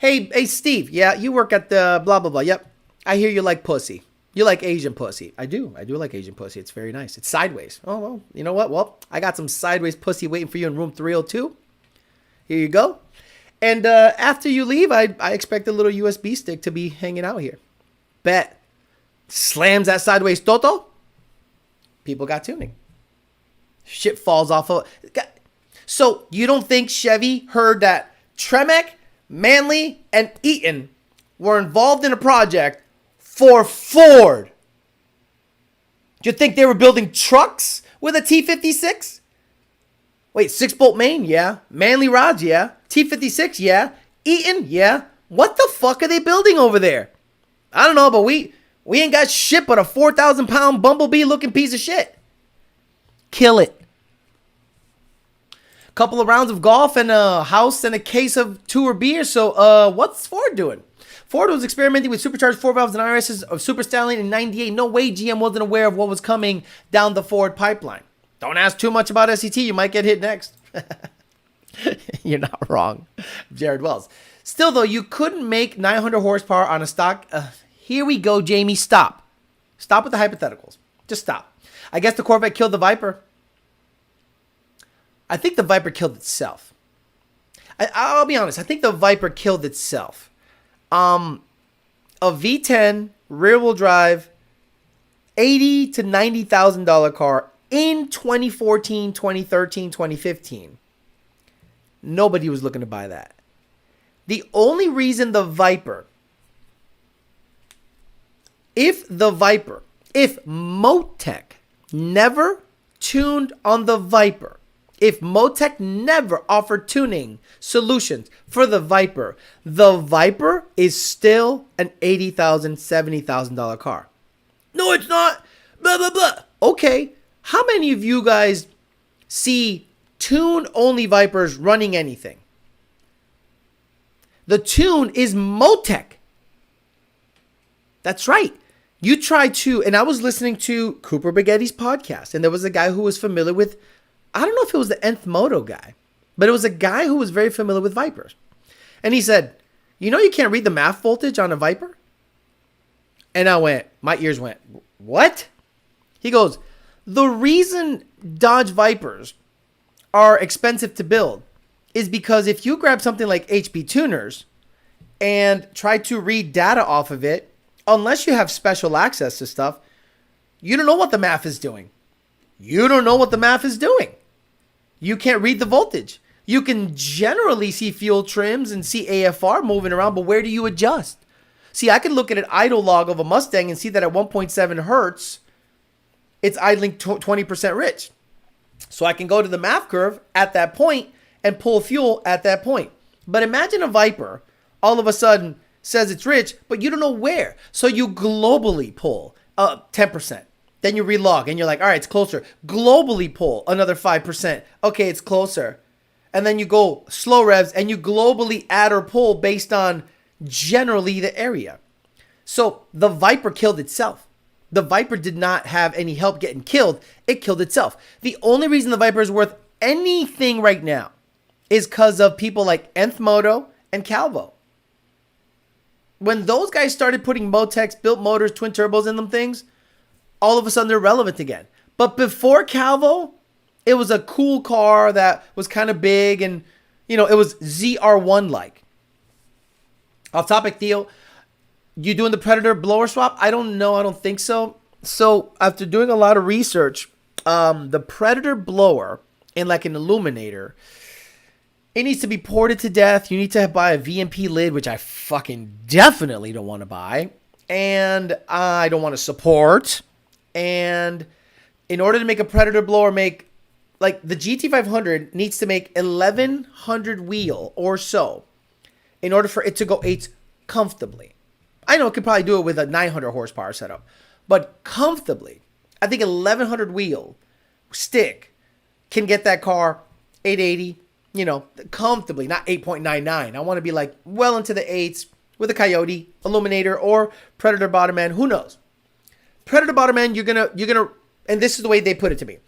Hey, Steve, yeah, you work at the blah, blah, blah. Yep, I hear you like pussy. You like Asian pussy. I do like Asian pussy. It's very nice. It's sideways. Oh, well, you know what? Well, I got some sideways pussy waiting for you in room 302. Here you go. And after you leave, I expect a little USB stick to be hanging out here. Bet. Slams that sideways toto. People got tuning. Shit falls off of. So you don't think Chevy heard that Tremec, Manly, and Eaton were involved in a project for Ford? Do you think they were building trucks with a T56? Wait, 6-bolt main? Yeah. Manly rods? Yeah. T56? Yeah. Eaton? Yeah. What the fuck are they building over there? I don't know, but we ain't got shit but a 4,000-pound bumblebee looking piece of shit. Kill it. Couple of rounds of golf and a house and a case of tour beer. So what's Ford doing? Ford was experimenting with supercharged 4 valves and IRSs of Super Stallion in 98. No way GM wasn't aware of what was coming down the Ford pipeline. Don't ask too much about SCT. You might get hit next. You're not wrong. Jared Wells. Still, though, you couldn't make 900 horsepower on a stock. Here we go, Jamie. Stop. Stop with the hypotheticals. Just stop. I guess the Corvette killed the Viper. I think the Viper killed itself. I'll be honest. I think the Viper killed itself. A V10 rear-wheel drive, $80,000 to $90,000 car in 2014, 2013, 2015. Nobody was looking to buy that. The only reason the Viper, if MoTeC never tuned on the Viper, if MoTeC never offered tuning solutions for the Viper is still an $80,000, $70,000 car. No, it's not. Blah, blah, blah. Okay. How many of you guys see tune-only Vipers running anything? The tune is MoTeC. That's right. You try to, and I was listening to Cooper Baghetti's podcast, and there was a guy who was familiar with, I don't know if it was the Nth Moto guy, but it was a guy who was very familiar with Vipers. And he said, you know you can't read the MAF voltage on a Viper? And my ears went, what? He goes, the reason Dodge Vipers are expensive to build is because if you grab something like HP tuners and try to read data off of it, unless you have special access to stuff, you don't know what the MAF is doing. You don't know what the MAF is doing. You can't read the voltage. You can generally see fuel trims and see AFR moving around, but where do you adjust? See, I can look at an idle log of a Mustang and see that at 1.7 hertz, it's idling 20% rich. So I can go to the MAF curve at that point and pull fuel at that point. But imagine a Viper all of a sudden says it's rich, but you don't know where. So you globally pull 10%. Then you relog and you're like, all right, it's closer. Globally pull another 5%. Okay, it's closer. And then you go slow revs and you globally add or pull based on generally the area. So the Viper killed itself. The Viper did not have any help getting killed. It killed itself. The only reason the Viper is worth anything right now is because of people like Nth Moto and Calvo. When those guys started putting MoTeCs, built motors, twin turbos in them things, all of a sudden they're relevant again. But before Calvo, it was a cool car that was kind of big and, it was ZR1-like. Off topic, Theo. You doing the Predator blower swap? I don't know. I don't think so. So after doing a lot of research, the Predator blower in like an illuminator, it needs to be ported to death. You need to buy a VMP lid, which I fucking definitely don't want to buy. And I don't want to support. And in order to make a Predator blower like the GT500 needs to make 1100 wheel or so in order for it to go 8 comfortably. I know it could probably do it with a 900 horsepower setup, but comfortably, I think 1100 wheel stick can get that car 880, comfortably, not 8.99. I want to be like well into the 8s with a Coyote, Illuminator, or Predator bottom end. Who knows? Predator bottom end, you're gonna, and this is the way they put it to me.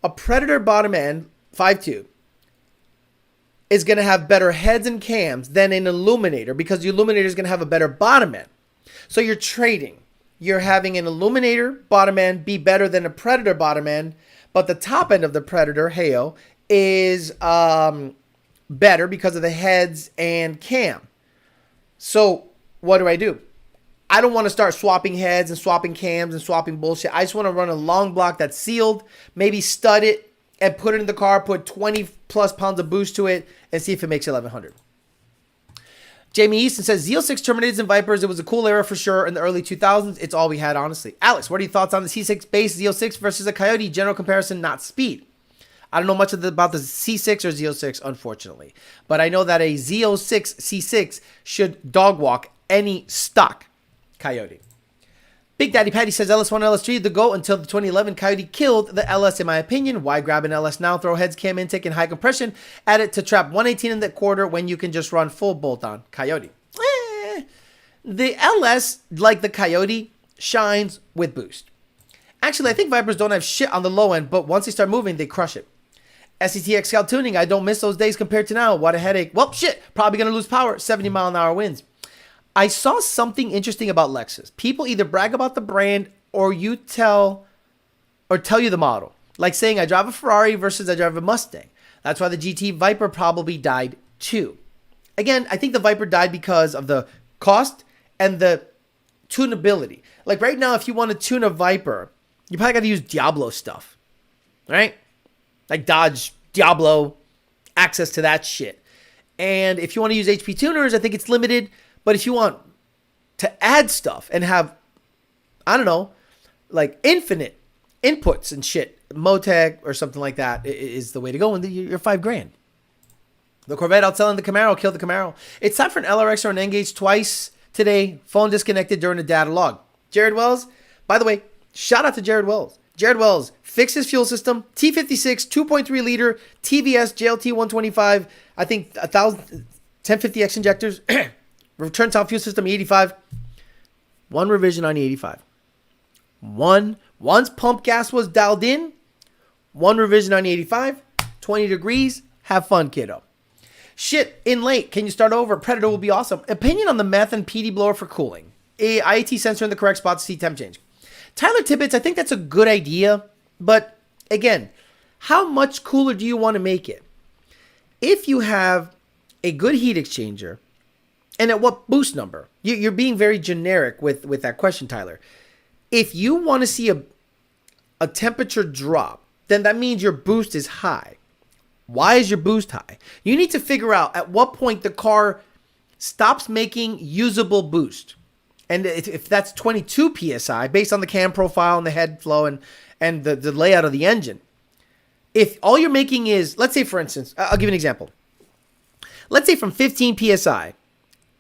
A Predator bottom end 5.2 is gonna have better heads and cams than an Illuminator because the Illuminator is gonna have a better bottom end. So you're trading. You're having an Illuminator bottom end be better than a Predator bottom end, but the top end of the Predator, heyo, is better because of the heads and cam. So what do? I don't want to start swapping heads and swapping cams and swapping bullshit. I just want to run a long block that's sealed, maybe stud it and put it in the car, put 20 plus pounds of boost to it and see if it makes 1100. Jamie Easton says, Z06 Terminators and Vipers, it was a cool era for sure in the early 2000s. It's all we had, honestly. Alex, what are your thoughts on the C6 base Z06 versus a Coyote? General comparison, not speed. I don't know much about the C6 or Z06, unfortunately. But I know that a Z06 C6 should dog walk any stock Coyote. Big Daddy Patty says, LS1, LS3, the GOAT until the 2011 Coyote killed the LS, in my opinion. Why grab an LS now? Throw heads, cam intake, and high compression. Add it to trap 118 in the quarter when you can just run full bolt-on Coyote. The LS, like the Coyote, shines with boost. Actually, I think Vipers don't have shit on the low end, but once they start moving, they crush it. SCTX Scout tuning, I don't miss those days compared to now. What a headache. Well, shit, probably going to lose power. 70 mile an hour winds. I saw something interesting about Lexus. People either brag about the brand or tell you the model. Like saying I drive a Ferrari versus I drive a Mustang. That's why the GT Viper probably died too. Again, I think the Viper died because of the cost and the tunability. Like right now, if you want to tune a Viper, you probably got to use Diablo stuff, right? Like Dodge, Diablo, access to that shit. And if you want to use HP tuners, I think it's limited. But if you want to add stuff and have, I don't know, like infinite inputs and shit, MoTeC or something like that is the way to go. And you're $5,000. The Corvette outselling the Camaro, killed the Camaro. It's time for an LRX or an N-Gage twice today. Phone disconnected during the data log. Jared Wells, by the way, shout out to Jared Wells. Jared Wells fixed his fuel system. T56, 2.3 liter, TVS, JLT 125. I think 1050X injectors, return top fuel system E85. One revision on E85. Once pump gas was dialed in, one revision on E85, 20 degrees, have fun, kiddo. Shit, in late, can you start over? Predator will be awesome. Opinion on the meth and PD blower for cooling. IAT sensor in the correct spot to see temp change. Tyler Tibbetts, I think that's a good idea, but again, how much cooler do you want to make it? If you have a good heat exchanger, and at what boost number? You're being very generic with that question, Tyler. If you want to see a temperature drop, then that means your boost is high. Why is your boost high? You need to figure out at what point the car stops making usable boost. And if that's 22 PSI, based on the cam profile and the head flow and the layout of the engine. If all you're making is, let's say for instance, I'll give you an example. Let's say from 15 PSI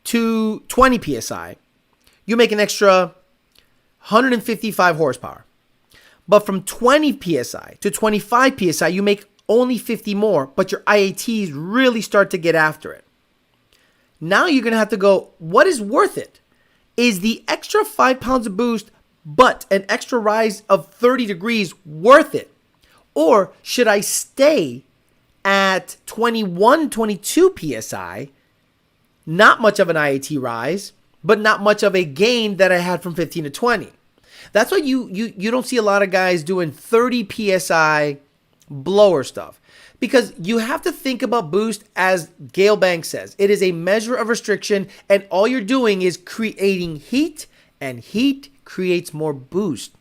to 20 PSI, you make an extra 155 horsepower. But from 20 PSI to 25 PSI, you make only 50 more, but your IATs really start to get after it. Now you're going to have to go, what is worth it? Is the extra 5 pounds of boost, but an extra rise of 30 degrees worth it? Or should I stay at 21, 22 PSI, not much of an IAT rise, but not much of a gain that I had from 15 to 20? That's why you don't see a lot of guys doing 30 PSI blower stuff, because you have to think about boost as Gale Banks says. It is a measure of restriction, and all you're doing is creating heat, and heat creates more boost.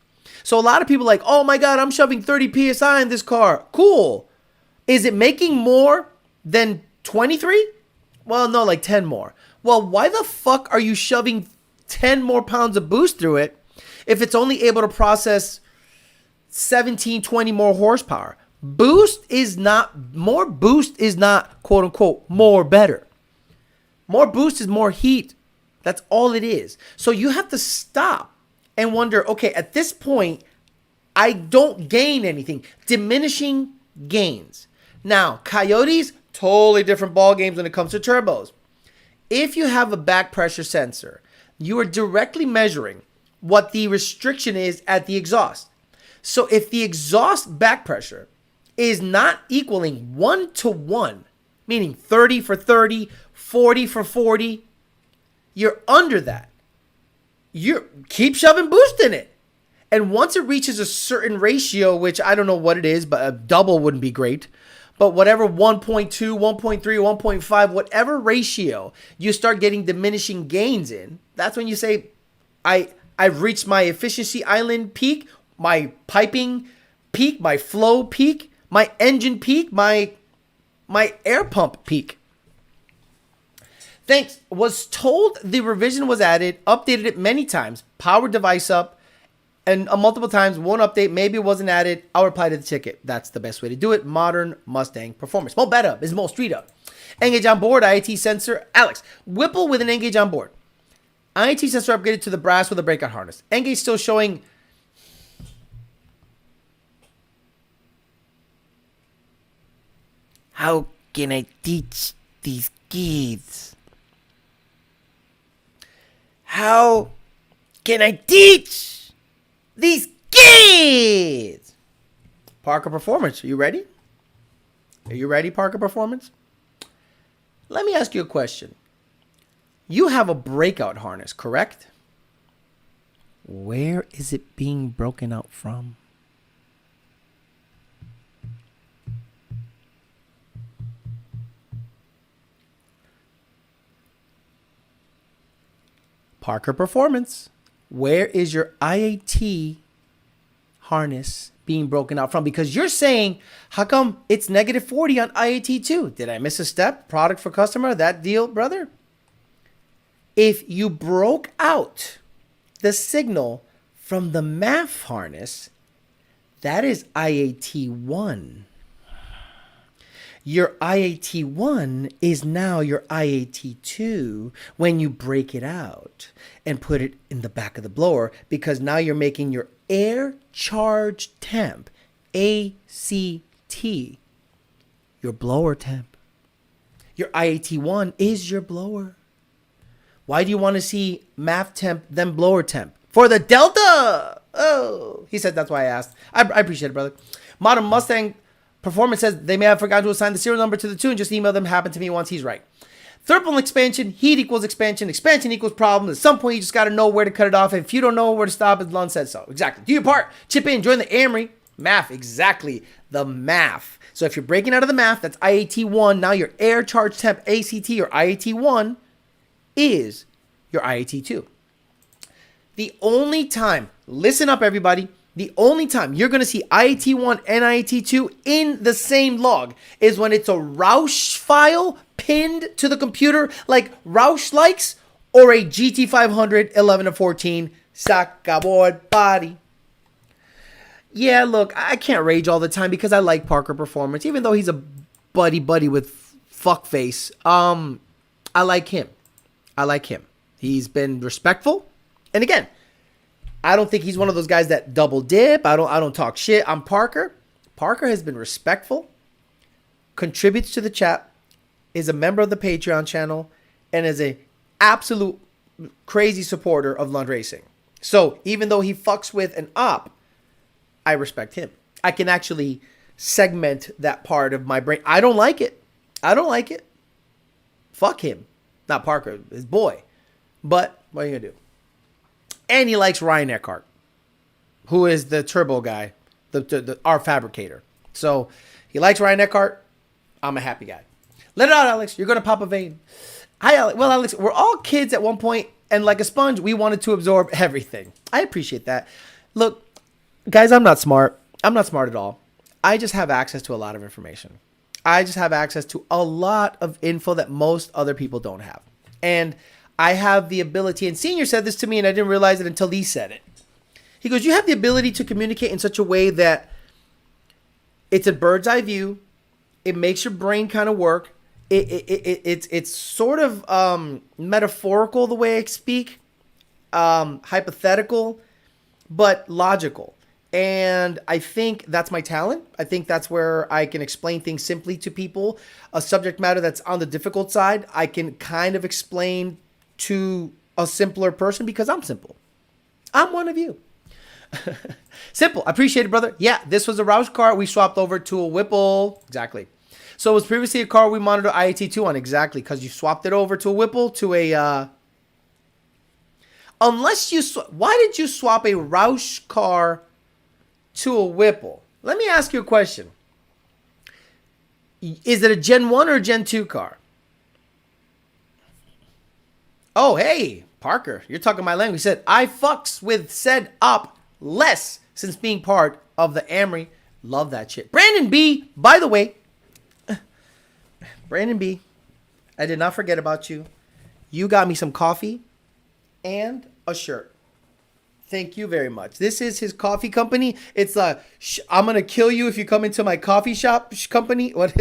So a lot of people are like, oh my God, I'm shoving 30 PSI in this car. Cool. Is it making more than 23? Well, no, like 10 more. Well, why the fuck are you shoving 10 more pounds of boost through it if it's only able to process 17, 20 more horsepower? Boost is not, quote unquote, more better. More boost is more heat. That's all it is. So you have to stop and wonder, okay, at this point, I don't gain anything. Diminishing gains. Now, Coyotes, totally different ball games when it comes to turbos. If you have a back pressure sensor, you are directly measuring what the restriction is at the exhaust. So if the exhaust back pressure is not equaling 1-to-1, meaning 30 for 30, 40 for 40, you're under that. You keep shoving boost in it. And once it reaches a certain ratio, which I don't know what it is, but a double wouldn't be great. But whatever 1.2, 1.3, 1.5, whatever ratio you start getting diminishing gains in, that's when you say, I've reached my efficiency island peak, my piping peak, my flow peak, my engine peak, my air pump peak. Thanks. Was told the revision was added, updated it many times, power device up, and multiple times, one update, maybe it wasn't added, I'll reply to the ticket. That's the best way to do it. Modern Mustang performance. Mo better is more street up. Engage on board, IAT sensor. Alex, Whipple with an Engage on board. IAT sensor upgraded to the brass with a breakout harness. Engage still showing. How can I teach these kids? How can I teach these kids? Parker Performance, are you ready? Are you ready, Parker Performance? Let me ask you a question. You have a breakout harness, correct? Where is it being broken out from? Parker Performance, where is your IAT harness being broken out from? Because you're saying, how come it's negative 40 on IAT too? Did I miss a step? Product for customer, that deal, brother? If you broke out the signal from the MAF harness, that is IAT1. Your IAT1 is now your IAT2 when you break it out and put it in the back of the blower, because now you're making your air charge temp, ACT, your blower temp. Your IAT1 is your blower. Why do you want to see MAF temp, then blower temp? For the Delta! Oh, he said that's why I asked. I appreciate it, brother. Modern Mustang Performance says they may have forgotten to assign the serial number to the tune. Just email them. Happen to me once. He's right. Thermal expansion, heat equals expansion. Expansion equals problem. At some point, you just got to know where to cut it off. And if you don't know where to stop, as Lund said so. Exactly. Do your part. Chip in. Join the AMRI. MAF. Exactly. The MAF. So if you're breaking out of the MAF, that's IAT1. Now your air charge temp ACT or IAT1 is your IAT2. The only time, listen up everybody, the only time you're going to see IAT1 and IAT2 in the same log is when it's a Roush file pinned to the computer like Roush likes, or a GT500 11 to 14 Sacaboard body. Yeah, look, I can't rage all the time because I like Parker Performance, even though he's a buddy with fuckface. I like him. I like him. He's been respectful. And again, I don't think he's one of those guys that double dip. I don't talk shit. I'm Parker. Parker has been respectful, contributes to the chat, is a member of the Patreon channel, and is a absolute crazy supporter of Lund Racing. So even though he fucks with an op, I respect him. I can actually segment that part of my brain. I don't like it. I don't like it. Fuck him. Not Parker, his boy. But what are you going to do? And he likes Ryan Eckhart, who is the turbo guy, our fabricator. So he likes Ryan Eckhart. I'm a happy guy. Let it out, Alex. You're going to pop a vein. Hi, Alex. Well, Alex, we're all kids at one point, and like a sponge, we wanted to absorb everything. I appreciate that. Look, guys, I'm not smart. I'm not smart at all. I just have access to a lot of information. I just have access to a lot of info that most other people don't have. And I have the ability, and Senior said this to me, and I didn't realize it until he said it. He goes, you have the ability to communicate in such a way that it's a bird's eye view. It makes your brain kind of work. It's sort of metaphorical the way I speak, hypothetical, but logical. And I think that's my talent. I think that's where I can explain things simply to people. A subject matter that's on the difficult side, I can kind of explain to a simpler person because I'm simple. I'm one of you. Simple. I appreciate it, brother. Yeah, this was a Roush car. We swapped over to a Whipple. Exactly. So it was previously a car we monitored IAT2 on. Exactly. Because you swapped it over to a Whipple to a... Unless you... Why did you swap a Roush car to a Whipple? Let me ask you a question. Is it a Gen 1 or a Gen 2 car? Oh, hey, Parker, you're talking my language. He said, I fucks with said op less since being part of the AMRI. Love that shit. Brandon B, by the way, Brandon B, I did not forget about you. You got me some coffee and a shirt. Thank you very much. This is his coffee company. It's I'm going to kill you if you come into my coffee shop company. What?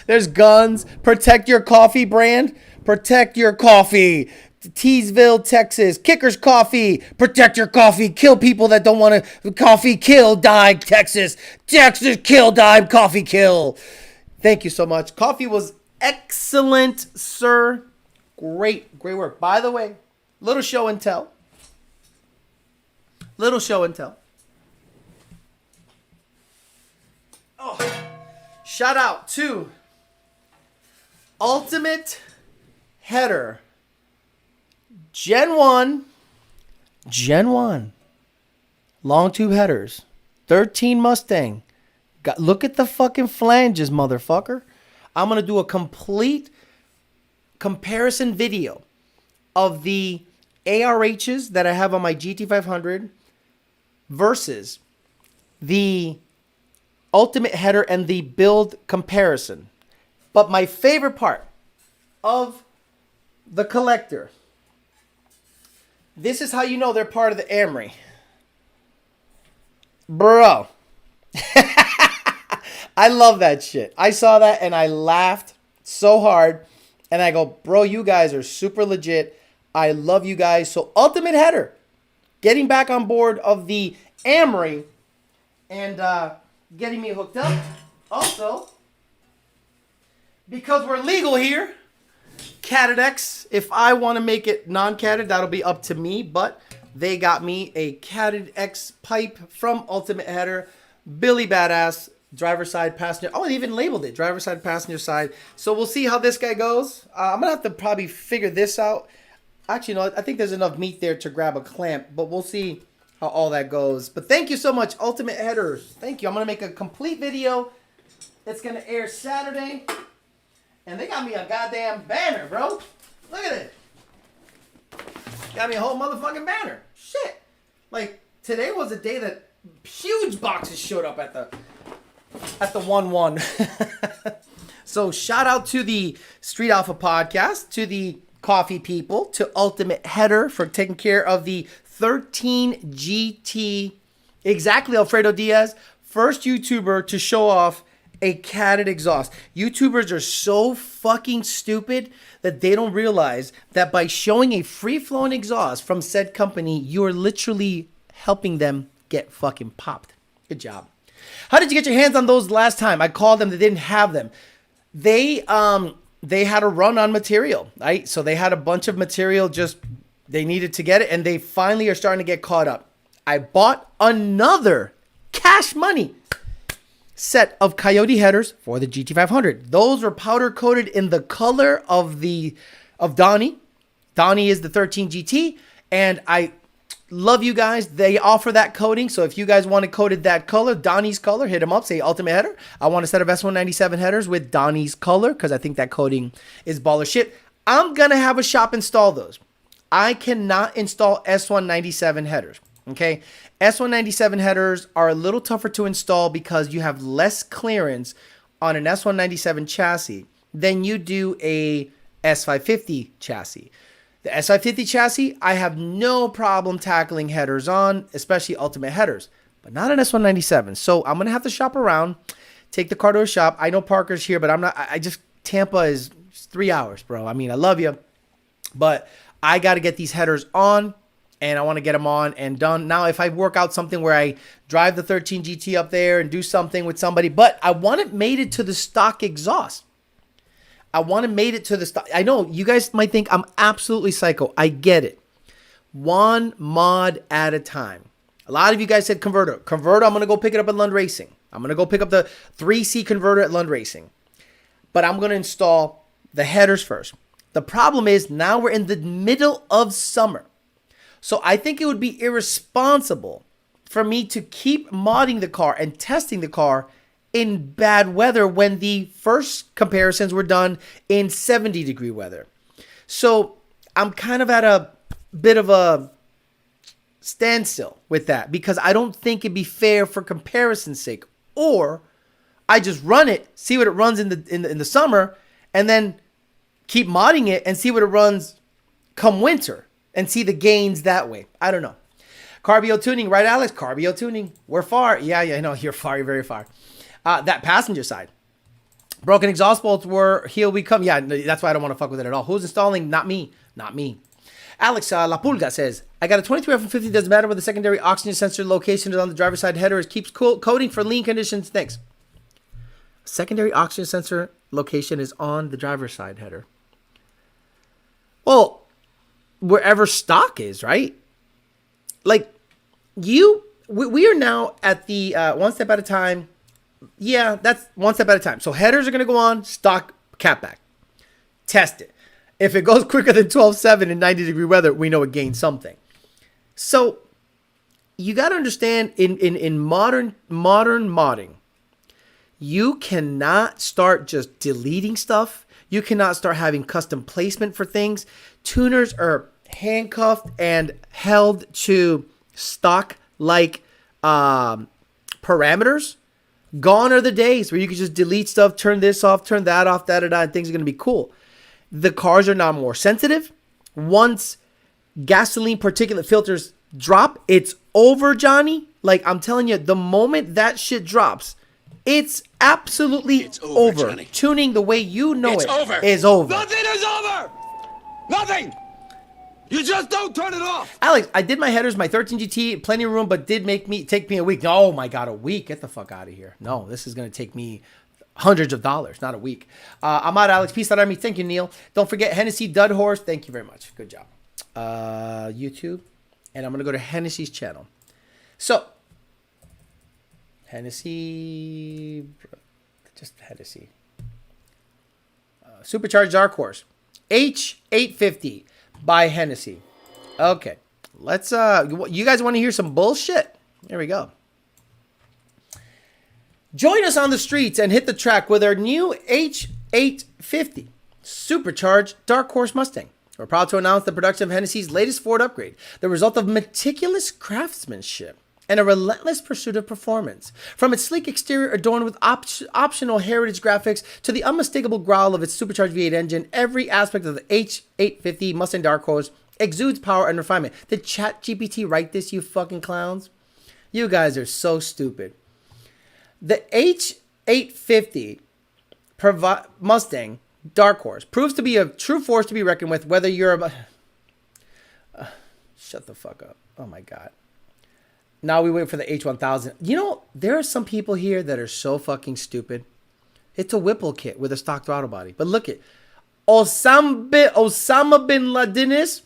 There's guns. Protect your coffee brand. Protect your coffee. Teesville, Texas. Kickers Coffee. Protect your coffee. Kill people that don't want to. Coffee kill, die, Texas. Texas kill, die, coffee kill. Thank you so much. Coffee was excellent, sir. Great work. By the way, little show and tell. Little show and tell. Oh, shout out to Ultimate Header. Gen 1. Long tube headers. 13 Mustang. Look at the fucking flanges, motherfucker. I'm going to do a complete comparison video of the ARHs that I have on my GT500 versus the Ultimate Header and the build comparison. But my favorite part of the collector, this is how you know they're part of the AMRI. Bro. I love that shit. I saw that and I laughed so hard. And I go, bro, you guys are super legit. I love you guys. So Ultimate Header, getting back on board of the AMRI and getting me hooked up. Also, because we're legal here, Catted X. If I want to make it non-catted, that'll be up to me. But they got me a Catted X pipe from Ultimate Header. Billy Badass. Driver side, passenger. Oh, they even labeled it. Driver side, passenger side. So we'll see how this guy goes. I'm going to have to probably figure this out. Actually, no, I think there's enough meat there to grab a clamp. But we'll see how all that goes. But thank you so much, Ultimate Headers. Thank you. I'm going to make a complete video. It's going to air Saturday. And they got me a goddamn banner, bro. Look at it. Got me a whole motherfucking banner. Shit. Like, today was a day that huge boxes showed up at the 1-1. So shout out to the Street Alpha podcast, to the Coffee People, to Ultimate Header for taking care of the 13 GT. Exactly, Alfredo Diaz, first YouTuber to show off a catted exhaust. YouTubers are so fucking stupid that they don't realize that by showing a free-flowing exhaust from said company, you are literally helping them get fucking popped. Good job. How did you get your hands on those last time? I called them. They didn't have them. They had a run on material, right? So they had a bunch of material, just they needed to get it, and they finally are starting to get caught up. I bought another cash money set of Coyote headers for the GT500. Those were powder coated in the color of Donnie. Donnie is the 13 GT, and I love you guys. They offer that coating. So if you guys want it coated that color, Donnie's color, hit them up. Say Ultimate Header. I want a set of S197 headers with Donnie's color because I think that coating is baller shit. I'm going to have a shop install those. I cannot install S197 headers. Okay. S197 headers are a little tougher to install because you have less clearance on an S197 chassis than you do a S550 chassis. The S550 chassis, I have no problem tackling headers on, especially Ultimate Headers, but not an S197. So I'm going to have to shop around, take the car to a shop. I know Parker's here, but I'm not, Tampa is 3 hours, bro. I mean, I love you, but I got to get these headers on, and I want to get them on and done. Now, if I work out something where I drive the 13 GT up there and do something with somebody, but I want it mated to the stock exhaust. I want to mate it to the stock. I know you guys might think I'm absolutely psycho. I get it. One mod at a time. A lot of you guys said converter. Converter, I'm going to go pick it up at Lund Racing. I'm going to go pick up the 3C converter at Lund Racing. But I'm going to install the headers first. The problem is now we're in the middle of summer. So I think it would be irresponsible for me to keep modding the car and testing the car in bad weather when the first comparisons were done in 70-degree weather. So I'm kind of at a bit of a standstill with that because I don't think it'd be fair for comparison's sake. Or I just run it, see what it runs in the summer, and then keep modding it and see what it runs come winter and see the gains that way. I don't know. Carbio tuning, right, Alex? Carbio tuning. We're far. Yeah, I know. You're far. You're very far. That passenger side. Broken exhaust bolts were, here we come. Yeah, that's why I don't want to fuck with it at all. Who's installing? Not me. Not me. Alex La Pulga says, I got a 23 F-150. Doesn't matter where the secondary oxygen sensor location is on the driver's side header. It keeps coating for lean conditions. Thanks. Secondary oxygen sensor location is on the driver's side header. Well, wherever stock is, right? Like, we are now at the one step at a time. Yeah, that's one step at a time. So headers are going to go on, stock catback. Test it. If it goes quicker than 12.7 in 90-degree weather, we know it gained something. So you got to understand in modern modding, you cannot start just deleting stuff. You cannot start having custom placement for things. Tuners are handcuffed and held to stock-like parameters. Gone are the days where you can just delete stuff, turn this off, turn that off, da-da-da, and things are going to be cool. The cars are now more sensitive. Once gasoline particulate filters drop, it's over, Johnny. Like, I'm telling you, the moment that shit drops, it's absolutely over. Johnny. Tuning the way you know it is over. Nothing is over! Nothing! You just don't turn it off. Alex, I did my headers, my 13 GT, plenty of room, but did take me a week. Oh my God, a week? Get the fuck out of here. No, this is going to take me hundreds of dollars, not a week. I'm out, Alex. Peace out, Army. Thank you, Neil. Don't forget Hennessey Dud Horse. Thank you very much. Good job. YouTube. And I'm going to go to Hennessey's channel. So, Hennessey, just Hennessey. Supercharged Dark Horse. H850 by Hennessey. Okay. Let's, you guys want to hear some bullshit? Here we go. Join us on the streets and hit the track with our new H850 Supercharged Dark Horse Mustang. We're proud to announce the production of Hennessey's latest Ford upgrade, the result of meticulous craftsmanship and a relentless pursuit of performance. From its sleek exterior adorned with optional heritage graphics to the unmistakable growl of its supercharged V8 engine, every aspect of the H850 Mustang Dark Horse exudes power and refinement. Did ChatGPT write this, you fucking clowns? You guys are so stupid. The H850 Mustang Dark Horse proves to be a true force to be reckoned with, whether you're a... shut the fuck up. Oh my God. Now we wait for the H1000. You know, there are some people here that are so fucking stupid. It's a Whipple kit with a stock throttle body. But look at Osama bin Laden is.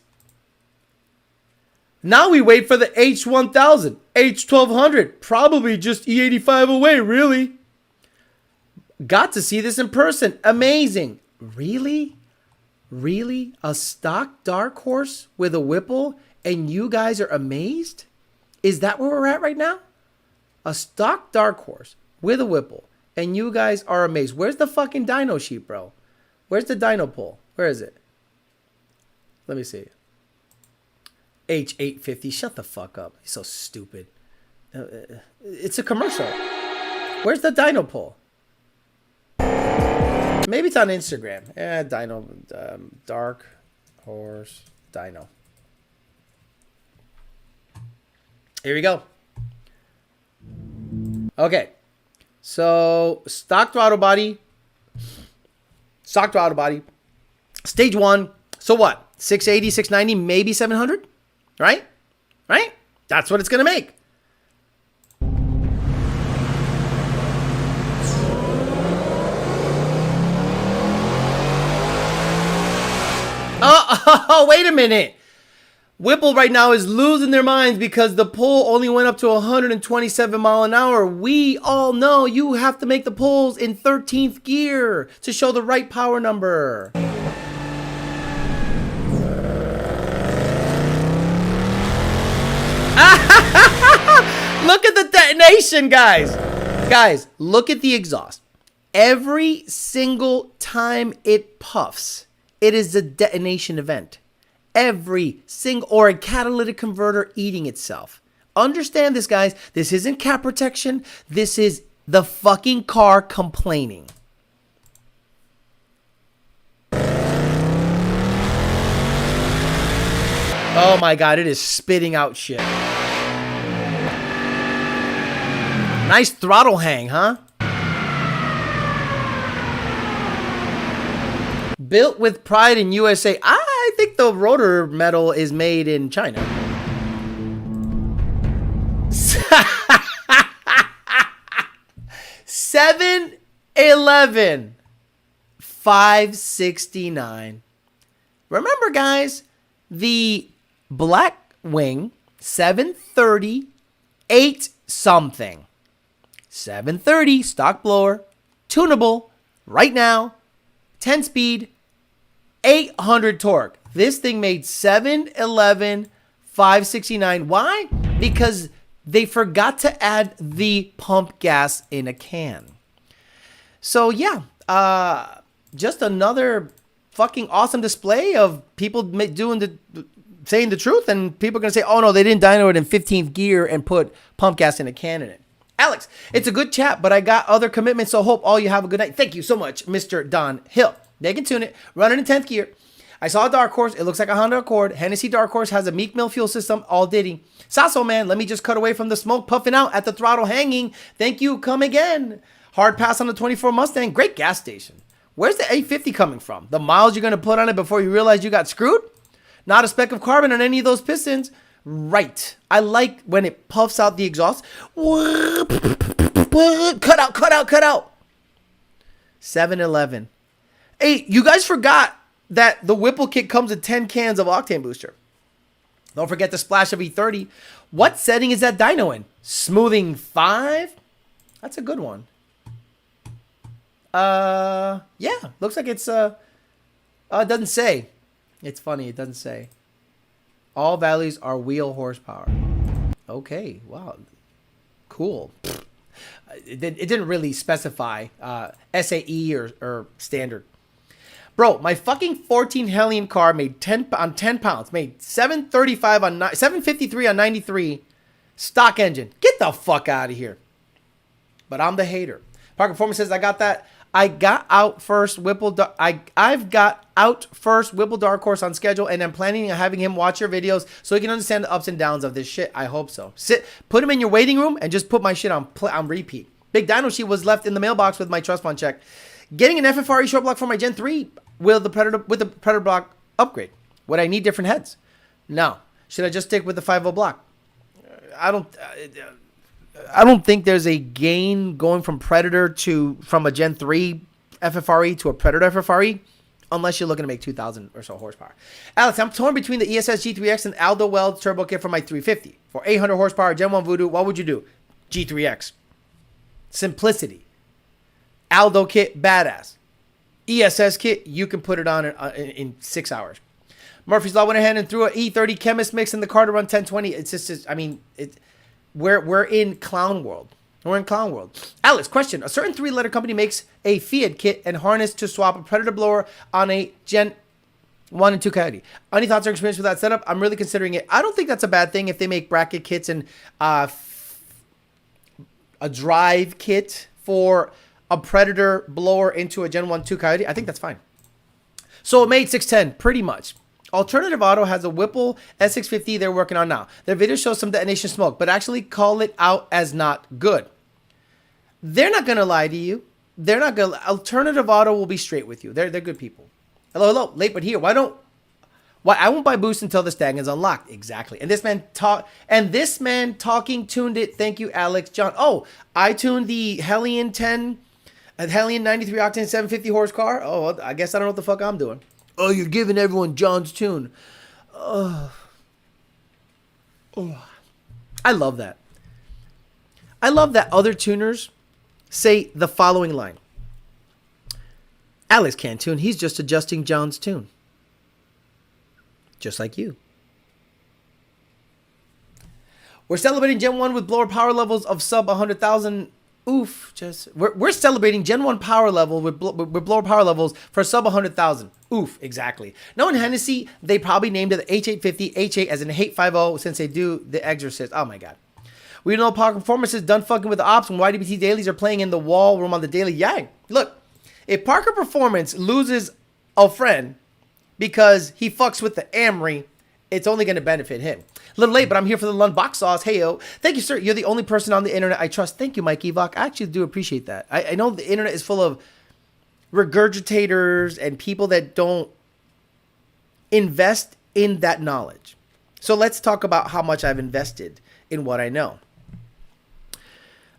Now we wait for the H1000, H1200. Probably just E85 away, really. Got to see this in person. Amazing. Really? Really? A stock Dark Horse with a Whipple and you guys are amazed? Is that where we're at right now? A stock Dark Horse with a Whipple and you guys are amazed. Where's the fucking dyno sheet, bro? Where's the dyno pull? Where is it? Let me see. H850. Shut the fuck up. You're so stupid. It's a commercial. Where's the dyno pull? Maybe it's on Instagram. Dyno. Dark Horse dyno. Here we go. Okay. So, stock throttle body. Stock throttle body. Stage 1. So what? 680, 690, maybe 700? Right? Right? That's what it's going to make. Oh, wait a minute. Whipple right now is losing their minds because the pull only went up to 127 mile an hour. We all know you have to make the pulls in 13th gear to show the right power number. Look at the detonation, guys. Guys, look at the exhaust. Every single time it puffs, it is a detonation event. Every single, or a catalytic converter eating itself. Understand this, guys. This isn't cap protection. This is the fucking car complaining. Oh my God, it is spitting out shit. Nice throttle hang, huh? Built with pride in USA. I think the rotor metal is made in China. $711, $569. Remember, guys, the Blackwing 730, 8 something. 730 stock blower, tunable right now, 10 speed, 800 torque. This thing made 711, 569. Why? Because they forgot to add the pump gas in a can. So yeah, just another fucking awesome display of people saying the truth, and people are gonna say, oh no, they didn't dyno it in 15th gear and put pump gas in a can in it. Alex, it's a good chat, but I got other commitments, so hope all you have a good night. Thank you so much, Mr. Don Hill. They can tune it, run it in 10th gear. I saw a Dark Horse. It looks like a Honda Accord. Hennessey Dark Horse has a Meek Mill fuel system, all Diddy. Sasso, man, let me just cut away from the smoke puffing out at the throttle hanging. Thank you, come again. Hard pass on the 24 Mustang. Great gas station. Where's the 850 coming from? The miles you're going to put on it before you realize you got screwed? Not a speck of carbon on any of those pistons. Right. I like when it puffs out the exhaust. Cut out, cut out, cut out. 7-Eleven. Hey, you guys forgot that the Whipple kit comes with 10 cans of octane booster. Don't forget the splash of E30. What setting is that dyno in? Smoothing 5? That's a good one. Yeah, looks like it's it doesn't say. It's funny, it doesn't say. All values are wheel horsepower. Okay, wow. Cool. It didn't really specify SAE or standard. Bro, my fucking 14 Hellion car made 10 pounds, made 735 on 753 on 93 stock engine. Get the fuck out of here. But I'm the hater. Parker Performance says I got that. I've got out first Whipple Dark Horse on schedule, and I'm planning on having him watch your videos so he can understand the ups and downs of this shit. I hope so. Put him in your waiting room and just put my shit on repeat. Big Dino sheet was left in the mailbox with my trust fund check. Getting an FFRE short block for my Gen 3 with the Predator block upgrade. Would I need different heads? No. Should I just stick with the 5.0 block? I don't think there's a gain going from a Gen 3 FFRE to a Predator FFRE unless you're looking to make 2,000 or so horsepower. Alex, I'm torn between the ESS G3X and Aldo Weld turbo kit for my 350. For 800 horsepower Gen 1 Voodoo, what would you do? G3X. Simplicity. Aldo kit, badass. ESS kit, you can put it on in 6 hours. Murphy's Law went ahead and threw an E30 chemist mix in the car to run 1020. It's just, I mean, we're in clown world. We're in clown world. Alex, question. A certain 3-letter company makes a Fiat kit and harness to swap a Predator blower on a Gen 1 and 2 Coyote. Any thoughts or experience with that setup? I'm really considering it. I don't think that's a bad thing if they make bracket kits and a drive kit for a Predator blower into a Gen 1 2 Coyote. I think that's fine. So it made 610, pretty much. Alternative Auto has a Whipple S650 they're working on now. Their video shows some detonation smoke, but actually call it out as not good. They're not going to lie to you. They're not going to. Alternative Auto will be straight with you. They're good people. Hello. Late but here. Why I won't buy boost until the Mustang is unlocked. Exactly. And this man talking tuned it. Thank you, Alex John. Oh, I tuned the Hellion 93 octane 750 horse car. Oh, I guess I don't know what the fuck I'm doing. Oh, you're giving everyone John's tune. Oh. I love that. I love that other tuners say the following line. Alex can't tune. He's just adjusting John's tune. Just like you. We're celebrating Gen 1 with blower power levels of sub 100,000. Oof. We're celebrating Gen 1 power level with blower power levels for sub 100,000. Oof. Exactly. Knowing Hennessey, they probably named it the H850 H8 as in Hate 50 since they do The Exorcist. Oh my God. We know Park Performance is done fucking with the ops when YDBT dailies are playing in the wall room on the daily. Yeah. Look, if Parker Performance loses a friend because he fucks with the Amri, it's only going to benefit him. A little late, but I'm here for the Lund box sauce. Hey, yo. Thank you, sir. You're the only person on the internet I trust. Thank you, Mike Evok. I actually do appreciate that. I know the internet is full of regurgitators and people that don't invest in that knowledge. So let's talk about how much I've invested in what I know.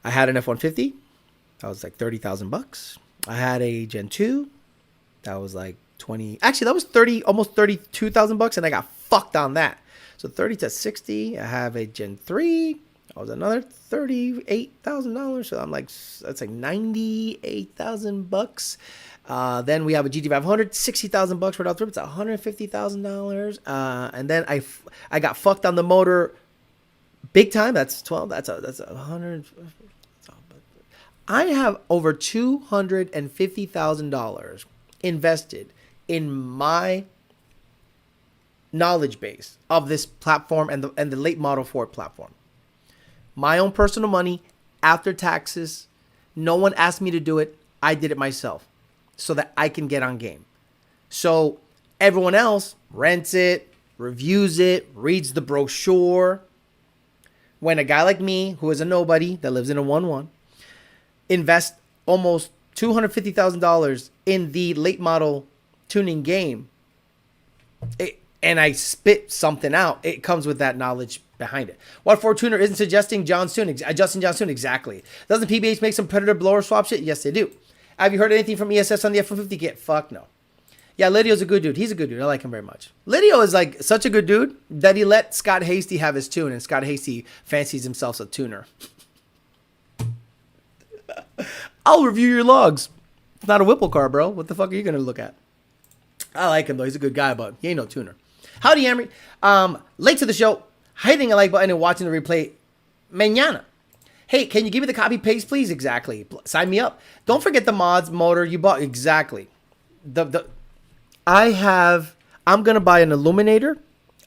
I had an F-150. That was like $30,000. I had a Gen 2. That was like 20. Actually, that was 30, almost $32,000, and I got fucked on that. So 30 to 60. I have a Gen 3. That was another $38,000. So I'm like, that's like $98,000. Then we have a GT500, $60,000 right off the rip. It's $150,000. And then I got fucked on the motor big time. That's 12. That's 100. I have over $250,000 invested in my knowledge base of this platform and the late model Ford platform. My own personal money after taxes. No one asked me to do it. I did it myself so that I can get on game. So everyone else rents it, reviews it, reads the brochure. When a guy like me, who is a nobody that lives in a 1-1, invest almost $250,000 in the late model tuning game, and I spit something out, it comes with that knowledge behind it. What Ford tuner isn't suggesting John's tune? Adjusting John's tune? Exactly. Doesn't PBH make some Predator blower swap shit? Yes, they do. Have you heard anything from ESS on the F-150 kit? Fuck no. Yeah, Lidio's a good dude. He's a good dude. I like him very much. Lidio is like such a good dude that he let Scott Hasty have his tune, and Scott Hasty fancies himself a tuner. I'll review your logs. It's not a Whipple car, bro. What the fuck are you going to look at? I like him, though. He's a good guy, but he ain't no tuner. Howdy, Emery. Late to the show. Hitting a like button and watching the replay. Mañana. Hey, can you give me the copy paste, please? Exactly. Sign me up. Don't forget the mods motor you bought. Exactly. I'm going to buy an Illuminator.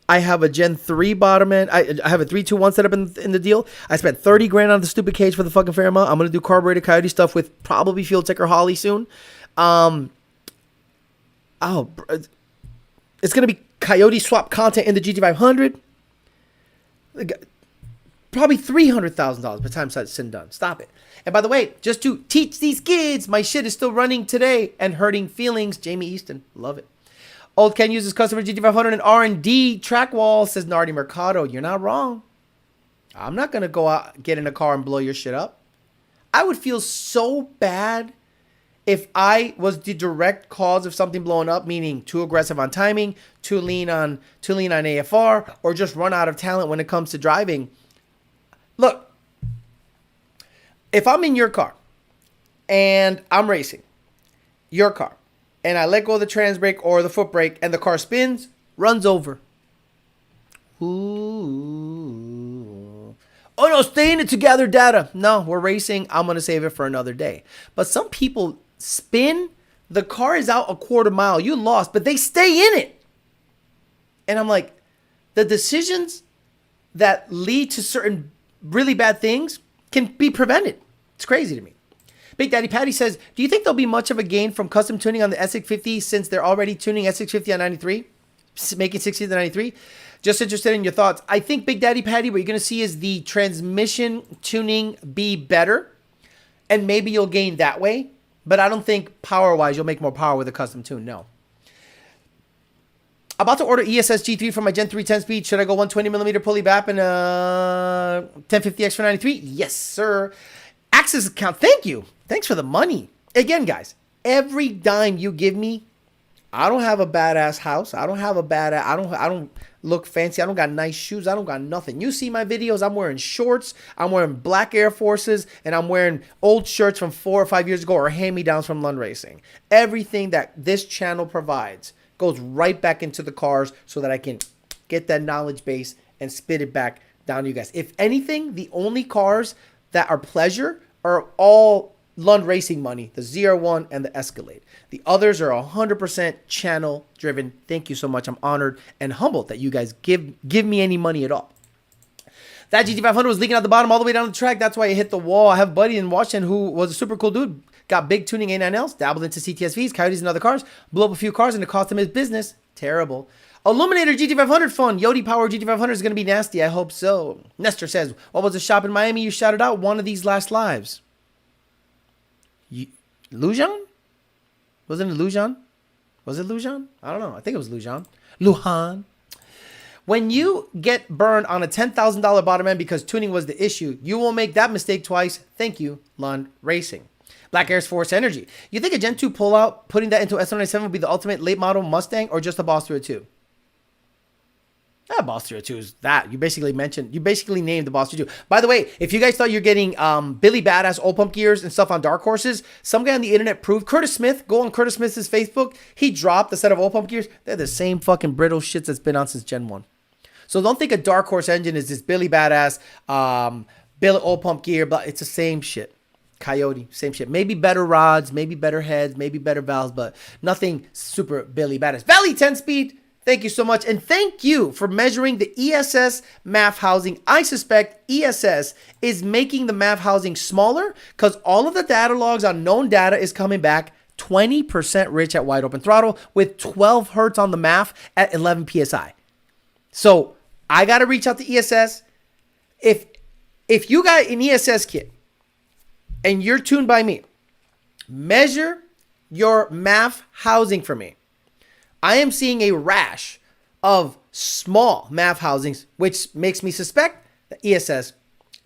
I have a Gen 3 bottom end. I have a 321 set up in the deal. I spent 30 grand on the stupid cage for the fucking Fairmont. I'm going to do carbureted Coyote stuff with probably Fuel Tech or Holly soon. It's going to be Coyote swap content in the GT500. Probably $300,000 by the time it's said and done. Stop it. And by the way, just to teach these kids, my shit is still running today and hurting feelings. Jamie Easton, love it. Old Ken uses customer GT500 and R&D track wall, says Nardi Mercado. You're not wrong. I'm not going to go out, get in a car and blow your shit up. I would feel so bad if I was the direct cause of something blowing up, meaning too aggressive on timing, too lean on AFR, or just run out of talent when it comes to driving. Look, if I'm in your car and I'm racing your car and I let go of the trans brake or the foot brake and the car spins, runs over. Ooh. Oh no, stay in it to gather data. No, we're racing. I'm going to save it for another day. But some people spin, the car is out a quarter mile. You lost, but they stay in it. And I'm like, the decisions that lead to certain really bad things can be prevented. It's crazy to me. Big Daddy Patty says, do you think there'll be much of a gain from custom tuning on the S650 since they're already tuning S650 on 93, making 60 to 93? Just interested in your thoughts. I think, Big Daddy Patty, what you're going to see is the transmission tuning be better, and maybe you'll gain that way. But I don't think power-wise you'll make more power with a custom tune, no. About to order ESS G3 for my Gen 3 10-speed. Should I go 120mm pulley BAP and 1050X for 93? Yes, sir. Access account, thank you. Thanks for the money. Again, guys, every dime you give me, I don't have a badass house. I don't have a badass, I don't look fancy. I don't got nice shoes. I don't got nothing. You see my videos, I'm wearing shorts. I'm wearing black Air Forces, and I'm wearing old shirts from 4 or 5 years ago or hand-me-downs from Lund Racing. Everything that this channel provides goes right back into the cars so that I can get that knowledge base and spit it back down to you guys. If anything, the only cars that are pleasure are all Lund Racing money, the ZR1 and the Escalade. The others are 100% channel driven. Thank you so much. I'm honored and humbled that you guys give me any money at all. That GT500 was leaking out the bottom all the way down the track. That's why it hit the wall. I have a buddy in Washington who was a super cool dude. Got big tuning A9Ls, dabbled into CTSVs, Coyotes, and other cars. Blew up a few cars and it cost him his business. Terrible. Illuminator GT500 fun. Yodi Power GT500 is going to be nasty. I hope so. Nestor says, what was the shop in Miami you shouted out one of these last lives? Lujan? Wasn't it Lujan? Was it Lujan? I don't know. I think it was Lujan. Lujan. When you get burned on a $10,000 bottom end because tuning was the issue, you won't make that mistake twice. Thank you, Lund Racing. Black Air Force Energy. You think a Gen 2 pullout, putting that into S197 would be the ultimate late model Mustang or just a Boss 302? Boss 302 is that. You basically named the Boss 302. By the way, if you guys thought you're getting Billy Badass old pump gears and stuff on dark horses, some guy on the internet proved, Curtis Smith, go on Curtis Smith's Facebook, he dropped a set of old pump gears. They're the same fucking brittle shits that's been on since Gen 1. So don't think a dark horse engine is this Billy Badass, Billy old pump gear, but it's the same shit. Coyote, same shit. Maybe better rods, maybe better heads, maybe better valves, but nothing super Billy Badass. Valley 10 speed. Thank you so much. And thank you for measuring the ESS MAF housing. I suspect ESS is making the MAF housing smaller because all of the data logs on known data is coming back 20% rich at wide open throttle with 12 hertz on the MAF at 11 PSI. So I got to reach out to ESS. If you got an ESS kit and you're tuned by me, measure your MAF housing for me. I am seeing a rash of small MAF housings, which makes me suspect that ESS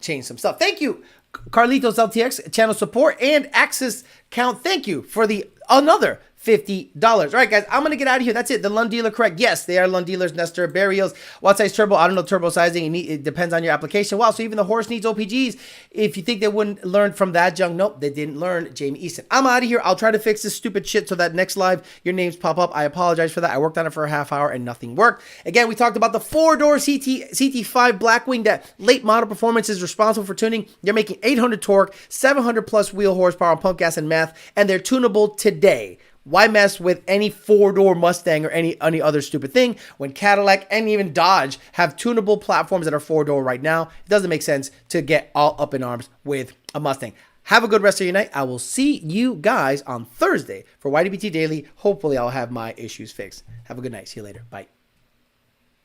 change some stuff. Thank you, Carlitos LTX, channel support, and Access Count. Thank you for the another $50. All right, guys, I'm going to get out of here. That's it. The Lund dealer, correct? Yes, they are Lund dealers. Nestor, Barrios, what size turbo? I don't know turbo sizing. It depends on your application. Wow, so even the horse needs OPGs. If you think they wouldn't learn from that junk, nope, they didn't learn. Jamie Easton. I'm out of here. I'll try to fix this stupid shit so that next live, your names pop up. I apologize for that. I worked on it for a half hour and nothing worked. Again, we talked about the 4-door CT5 Blackwing that late model performance is responsible for tuning. They're making 800 torque, 700 plus wheel horsepower on pump gas and math, and they're tunable today. Why mess with any 4-door Mustang or any other stupid thing when Cadillac and even Dodge have tunable platforms that are 4-door right now? It doesn't make sense to get all up in arms with a Mustang. Have a good rest of your night. I will see you guys on Thursday for YDBT Daily. Hopefully, I'll have my issues fixed. Have a good night. See you later. Bye.